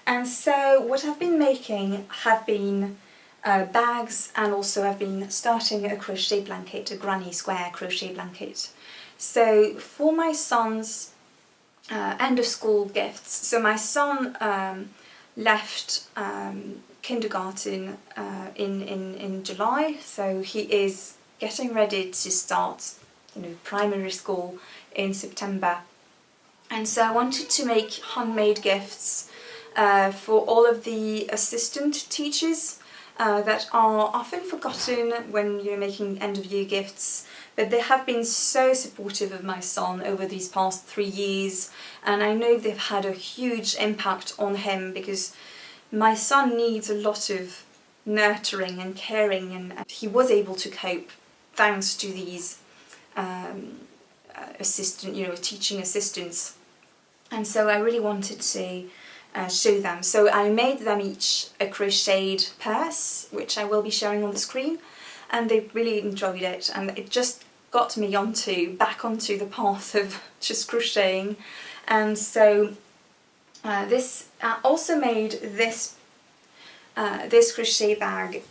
And so what I've been making have been bags, and also I've been starting a crochet blanket, a granny square crochet blanket. So for my son's end of school gifts, so my son left kindergarten in July, so he is getting ready to start primary school in September. And so I wanted to make handmade gifts for all of the assistant teachers that are often forgotten when you're making end-of-year gifts, but they have been so supportive of my son over these past 3 years, and I know they've had a huge impact on him, because my son needs a lot of nurturing and caring, and he was able to cope thanks to these teaching assistants. And so I really wanted to show them. So I made them each a crocheted purse, which I will be showing on the screen, and they really enjoyed it, and it just got me back onto the path of just crocheting. And so this also made this crochet bag,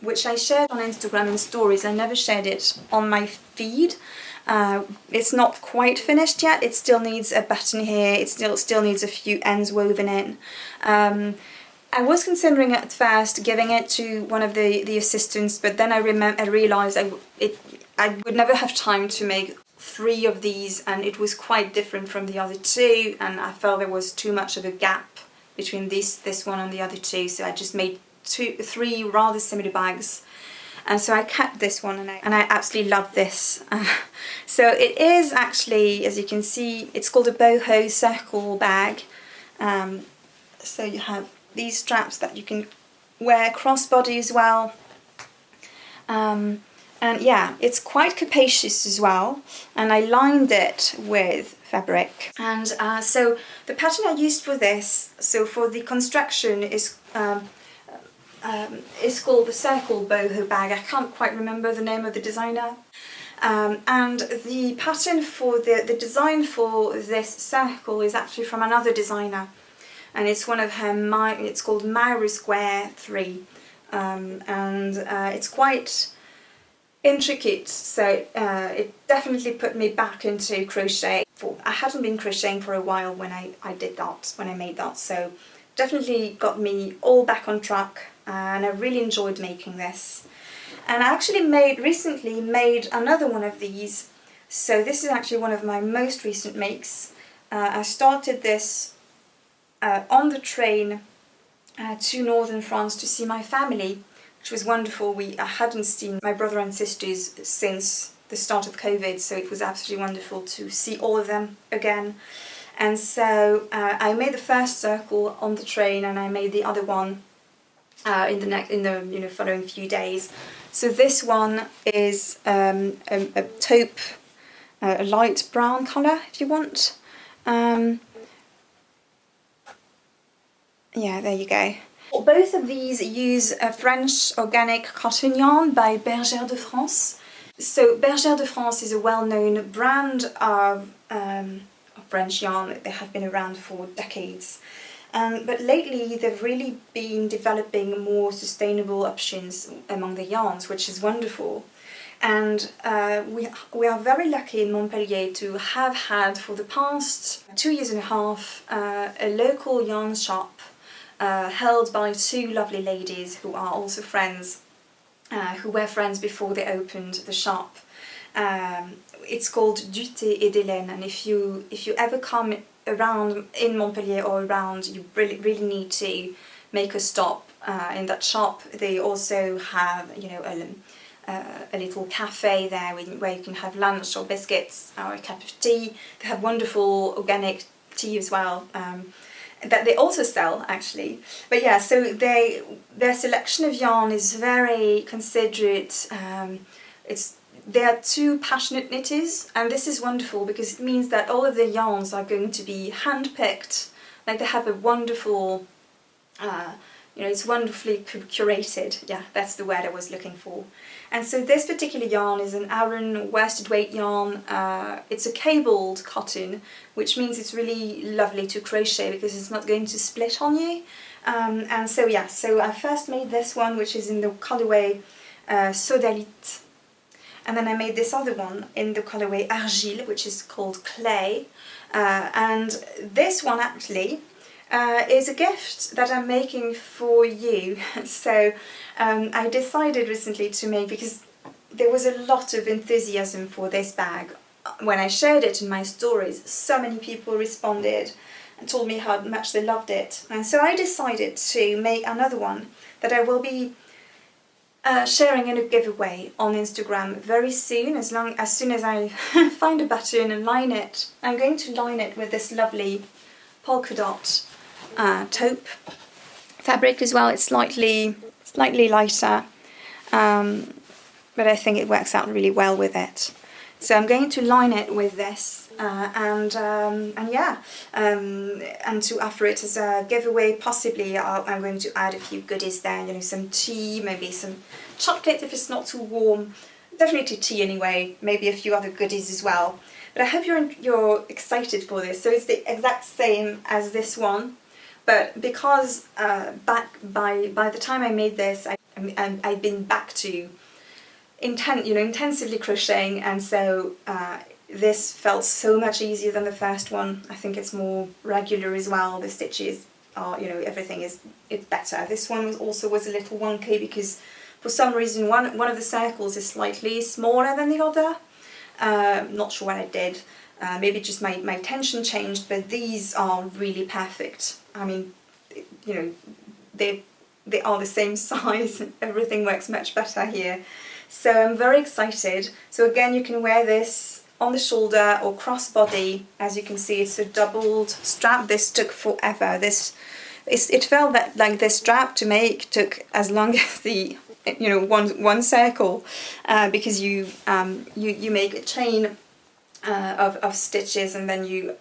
which I shared on Instagram in stories. I never shared it on my feed. It's not quite finished yet. It still needs a button here. It still needs a few ends woven in. I was considering at first giving it to one of the assistants, but then I realised I would never have time to make 3 of these, and it was quite different from the other 2, and I felt there was too much of a gap between this one and the other 2, so I just made 3 rather similar bags. And so I kept this one, and I absolutely love this. So it is actually, as you can see, it's called a boho circle bag. So you have these straps that you can wear crossbody as well. And yeah, it's quite capacious as well. And I lined it with fabric. And so the pattern I used for this, so for the construction, is called the Circle Boho Bag. I can't quite remember the name of the designer. And the pattern for the design for this circle is actually from another designer. And it's one of her, it's called Myra Square 3. It's quite intricate, so it definitely put me back into crochet. I hadn't been crocheting for a while when I made that, so definitely got me all back on track, and I really enjoyed making this. And I actually recently made another one of these, so this is actually one of my most recent makes. I started this on the train to northern France to see my family, which was wonderful. I hadn't seen my brother and sisters since the start of COVID, so it was absolutely wonderful to see all of them again. And so I made the first circle on the train, and I made the other one in the following few days. So this one is a taupe, a light brown colour, if you want. Yeah, there you go. Both of these use a French organic cotton yarn by Bergère de France. So Bergère de France is a well-known brand of French yarn. They have been around for decades. But lately they've really been developing more sustainable options among the yarns, which is wonderful. And we are very lucky in Montpellier to have had for the past 2.5 years a local yarn shop held by 2 lovely ladies who are also friends, who were friends before they opened the shop. It's called Du Thé et des Laines, and if you ever come around in Montpellier or around, you really need to make a stop in that shop. They also have a little cafe there where you can have lunch or biscuits or a cup of tea. They have wonderful organic tea as well. That they also sell, actually. But yeah, so their selection of yarn is very considerate. They are 2 passionate knitters, and this is wonderful because it means that all of the yarns are going to be hand-picked. Like, they have a wonderful, it's wonderfully curated. Yeah, that's the word I was looking for. And so this particular yarn is an Aran worsted weight yarn. It's a cabled cotton, which means it's really lovely to crochet because it's not going to split on you. And so yeah, so I first made this one, which is in the colourway Sodalite. And then I made this other one in the colourway Argile, which is called Clay. And this one actually is a gift that I'm making for you. So I decided recently to make, because there was a lot of enthusiasm for this bag. When I shared it in my stories, so many people responded and told me how much they loved it. And so I decided to make another one that I will be sharing in a giveaway on Instagram very soon, as soon as I find a button and line it. I'm going to line it with this lovely polka dot taupe fabric as well. It's slightly lighter, but I think it works out really well with it. So I'm going to line it with this, and to offer it as a giveaway. Possibly I'm going to add a few goodies there, you know, some tea, maybe some chocolate if it's not too warm. Definitely tea anyway, maybe a few other goodies as well. But I hope you're excited for this. So it's the exact same as this one, but because back by the time I made this, I'd been back to intensively crocheting, and so this felt so much easier than the first one. I think it's more regular as well. The stitches are, you know, everything it's better. This one was a little wonky because for some reason one of the circles is slightly smaller than the other. Not sure what I did. Maybe just my tension changed, but these are really perfect. I mean, you know, they are the same size. Everything works much better here. So I'm very excited. So again, you can wear this on the shoulder or crossbody. As you can see, it's a doubled strap. This took forever. It felt that like the strap to make took as long as the one circle, because you make a chain of stitches, and then you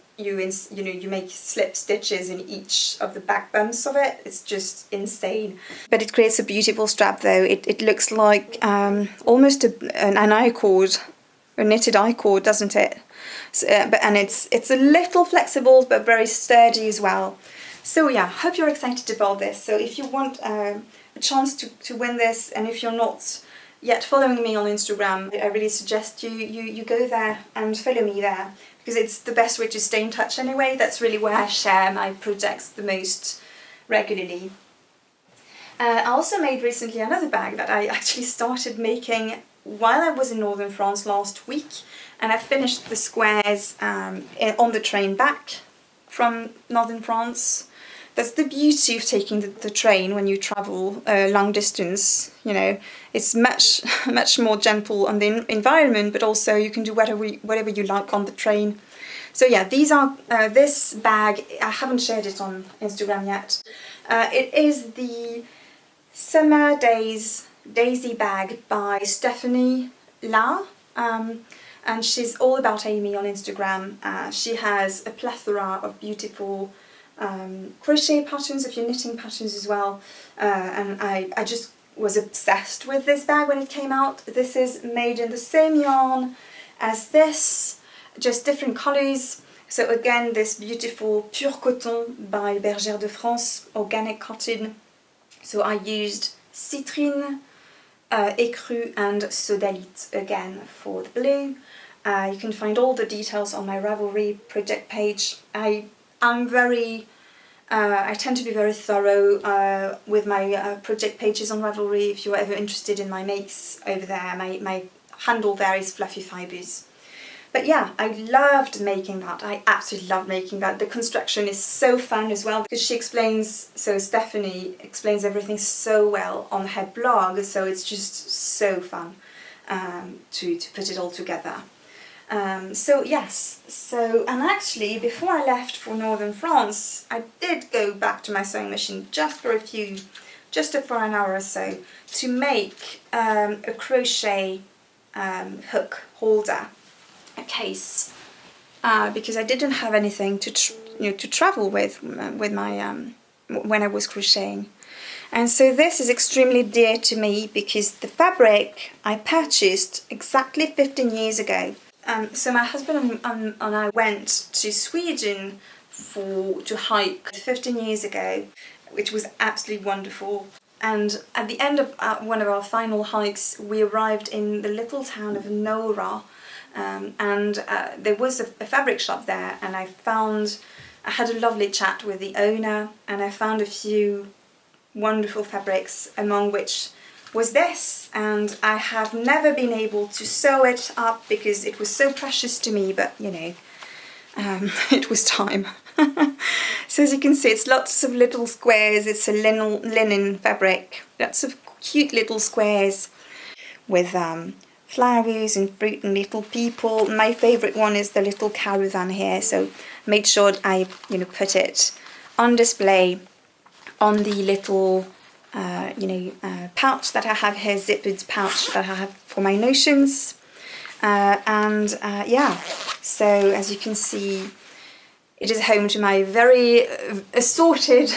make slip stitches in each of the back bumps of it. It's just insane. But it creates a beautiful strap though. It looks like almost an I-cord, a knitted I-cord, doesn't it? So, and it's a little flexible but very sturdy as well. So yeah, hope you're excited about this. So if you want a chance to win this, and if you're not yet following me on Instagram, I really suggest you go there and follow me there, because it's the best way to stay in touch anyway. That's really where I share my projects the most regularly. I also made recently another bag that I actually started making while I was in northern France last week, and I finished the squares on the train back from northern France. That's the beauty of taking the train when you travel long distance. You know, it's much more gentle on the environment, but also you can do whatever you like on the train. So yeah, these are this bag. I haven't shared it on Instagram yet. It is the Summer Days Daisy bag by Stephanie La, and she's all about Amy on Instagram. She has a plethora of beautiful crochet patterns, a few knitting patterns as well, and I just was obsessed with this bag when it came out. This is made in the same yarn as this, just different colours. So again, this beautiful pure coton by Bergère de France, organic cotton. So I used citrine, écru and sodalite again for the blue. You can find all the details on my Ravelry project page. I tend to be very thorough with my project pages on Ravelry. If you're ever interested in my makes over there, my handle there is Fluffy Fibres. But yeah, I loved making that. I absolutely love making that. The construction is so fun as well, because Stephanie explains everything so well on her blog, so it's just so fun to put it all together. And actually before I left for northern France, I did go back to my sewing machine just for an hour or so to make a crochet hook holder, a case, because I didn't have anything to travel with my when I was crocheting. And so this is extremely dear to me because the fabric I purchased exactly 15 years ago. So my husband and I went to Sweden to hike 15 years ago, which was absolutely wonderful. And at the end of one of our final hikes, we arrived in the little town of Nora, and there was a fabric shop there, and I had a lovely chat with the owner, and I found a few wonderful fabrics, among which was this, and I have never been able to sew it up because it was so precious to me, but you know, it was time. So as you can see, it's lots of little squares. It's a linen fabric, lots of cute little squares with flowers and fruit and little people. My favourite one is the little caravan here, so made sure I put it on display on the little pouch that I have here, zippered pouch that I have for my notions. Yeah, so as you can see, it is home to my very assorted,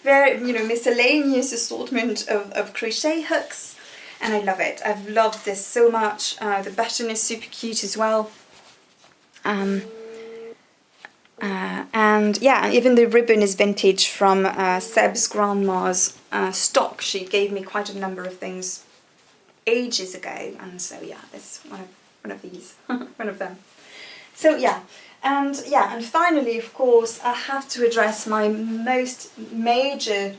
very miscellaneous assortment of crochet hooks, and I love it. I've loved this so much. The button is super cute as well. And yeah, and even the ribbon is vintage from Seb's grandma's stock. She gave me quite a number of things ages ago, and so yeah, this one of these, one of them. So yeah, and finally, of course, I have to address my most major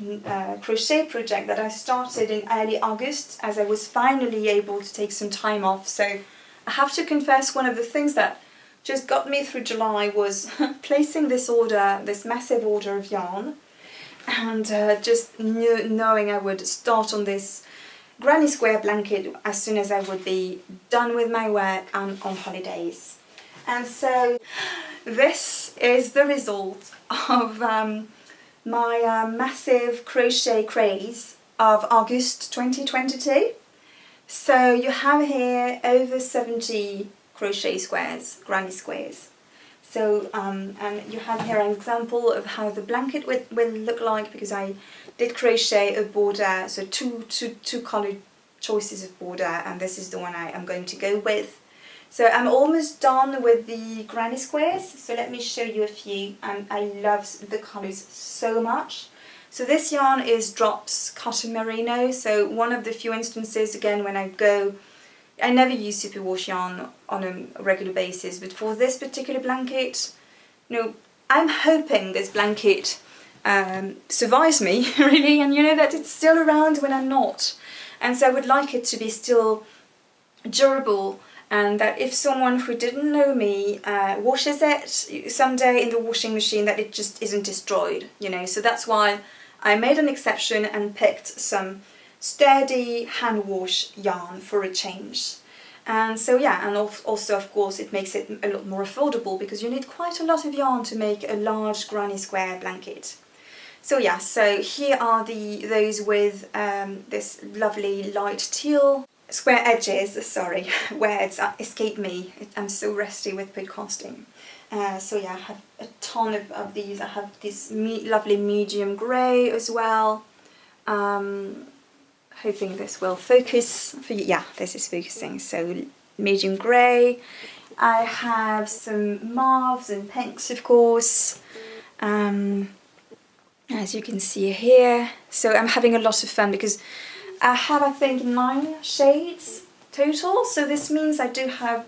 crochet project that I started in early August, as I was finally able to take some time off. So I have to confess, one of the things that just got me through July was placing this order, this massive order of yarn, and just knowing I would start on this granny square blanket as soon as I would be done with my work and on holidays. And so this is the result of my massive crochet craze of August 2022. So you have here over 70 crochet squares, granny squares. So and you have here an example of how the blanket will look like, because I did crochet a border, so two colored choices of border, and this is the one I am going to go with. So I'm almost done with the granny squares, so let me show you a few, and I love the colors so much. So this yarn is Drops Cotton Merino, so one of the few instances, again, when I never use superwash yarn on a regular basis, but for this particular blanket, I'm hoping this blanket survives me, really, and that it's still around when I'm not. And so I would like it to be still durable, and that if someone who didn't know me washes it someday in the washing machine, that it just isn't destroyed, So that's why I made an exception and picked some sturdy hand wash yarn for a change. And so yeah, and also of course it makes it a lot more affordable, because you need quite a lot of yarn to make a large granny square blanket. So yeah, so here are those with this lovely light teal square edges. Sorry, words escape me. I'm so rusty with podcasting. So yeah, I have a ton of these. I have this lovely medium grey as well. Hoping this will focus for you. Yeah, this is focusing. So medium grey. I have some mauves and pinks, of course. As you can see here. So I'm having a lot of fun, because I have, I think, 9 shades total. So this means I do have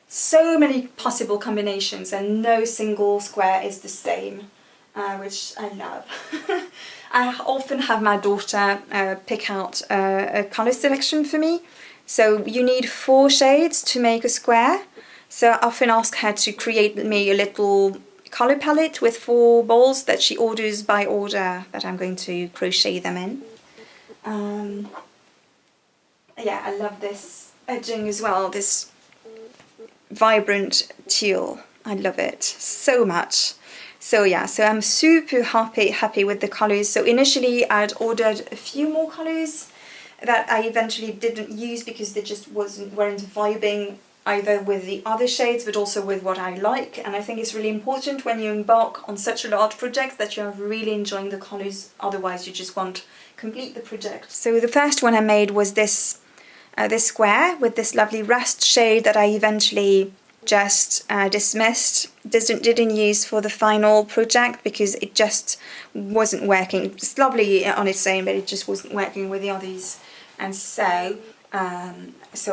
so many possible combinations, and no single square is the same, which I love. I often have my daughter pick out a colour selection for me. So you need 4 shades to make a square. So I often ask her to create me a little colour palette with 4 balls that she orders by order, that I'm going to crochet them in. Yeah, I love this edging as well, this vibrant teal. I love it so much. So yeah, so I'm super happy with the colours. So initially I'd ordered a few more colours that I eventually didn't use, because they just weren't vibing either with the other shades, but also with what I like. And I think it's really important when you embark on such a large project that you're really enjoying the colours, otherwise you just won't complete the project. So the first one I made was this square with this lovely rust shade that I eventually just dismissed, didn't use for the final project, because it just wasn't working. It's lovely on its own, but it just wasn't working with the others. And so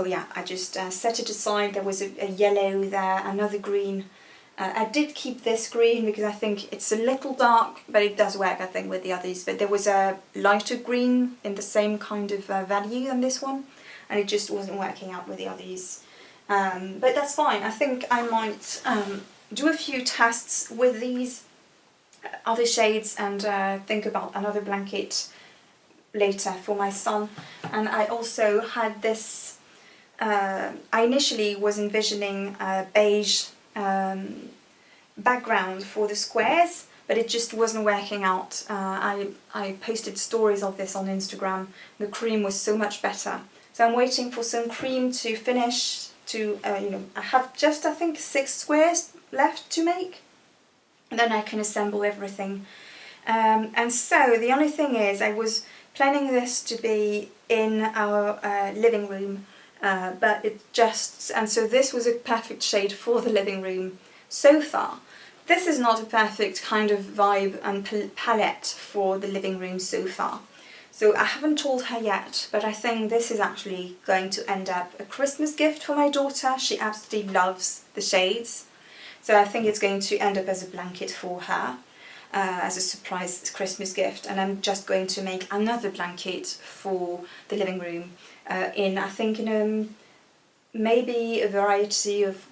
yeah, I just set it aside. There was a yellow there, another green. I did keep this green because I think it's a little dark, but it does work, I think, with the others. But there was a lighter green in the same kind of value than this one, and it just wasn't working out with the others. But that's fine. I think I might do a few tests with these other shades and think about another blanket later for my son. And I also had this, I initially was envisioning a beige background for the squares, but it just wasn't working out. I posted stories of this on Instagram. The cream was so much better. So I'm waiting for some cream to finish. I have just, I think, 6 squares left to make. And then I can assemble everything. And so the only thing is, I was planning this to be in our living room, but so this was a perfect shade for the living room so far. This is not a perfect kind of vibe and palette for the living room so far. So I haven't told her yet, but I think this is actually going to end up a Christmas gift for my daughter. She absolutely loves the shades. So I think it's going to end up as a blanket for her, as a surprise Christmas gift. And I'm just going to make another blanket for the living room maybe a variety of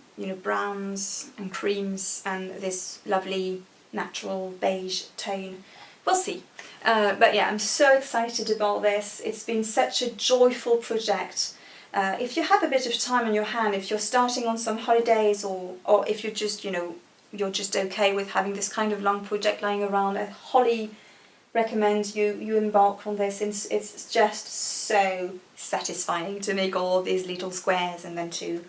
browns and creams and this lovely natural beige tone. We'll see. But yeah, I'm so excited about this. It's been such a joyful project. If you have a bit of time on your hand, if you're starting on some holidays, or if you're just, you're just okay with having this kind of long project lying around, I wholly recommend you embark on this. It's just so satisfying to make all these little squares and then to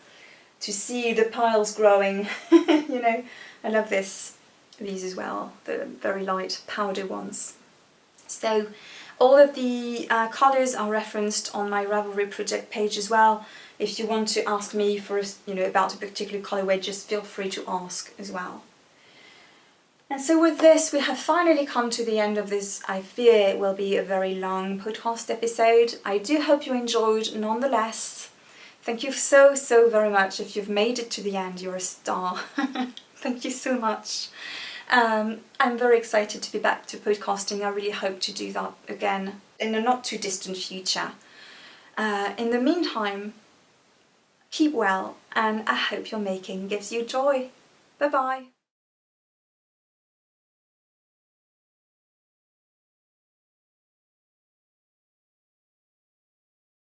see the piles growing. I love these as well, the very light powder ones. So all of the colours are referenced on my Ravelry project page as well. If you want to ask me for about a particular colourway, just feel free to ask as well. And so with this, we have finally come to the end of this. I fear it will be a very long podcast episode. I do hope you enjoyed nonetheless. Thank you so very much. If you've made it to the end, you're a star. Thank you so much. I'm very excited to be back to podcasting. I really hope to do that again in a not too distant future. In the meantime, keep well, and I hope your making gives you joy. Bye bye.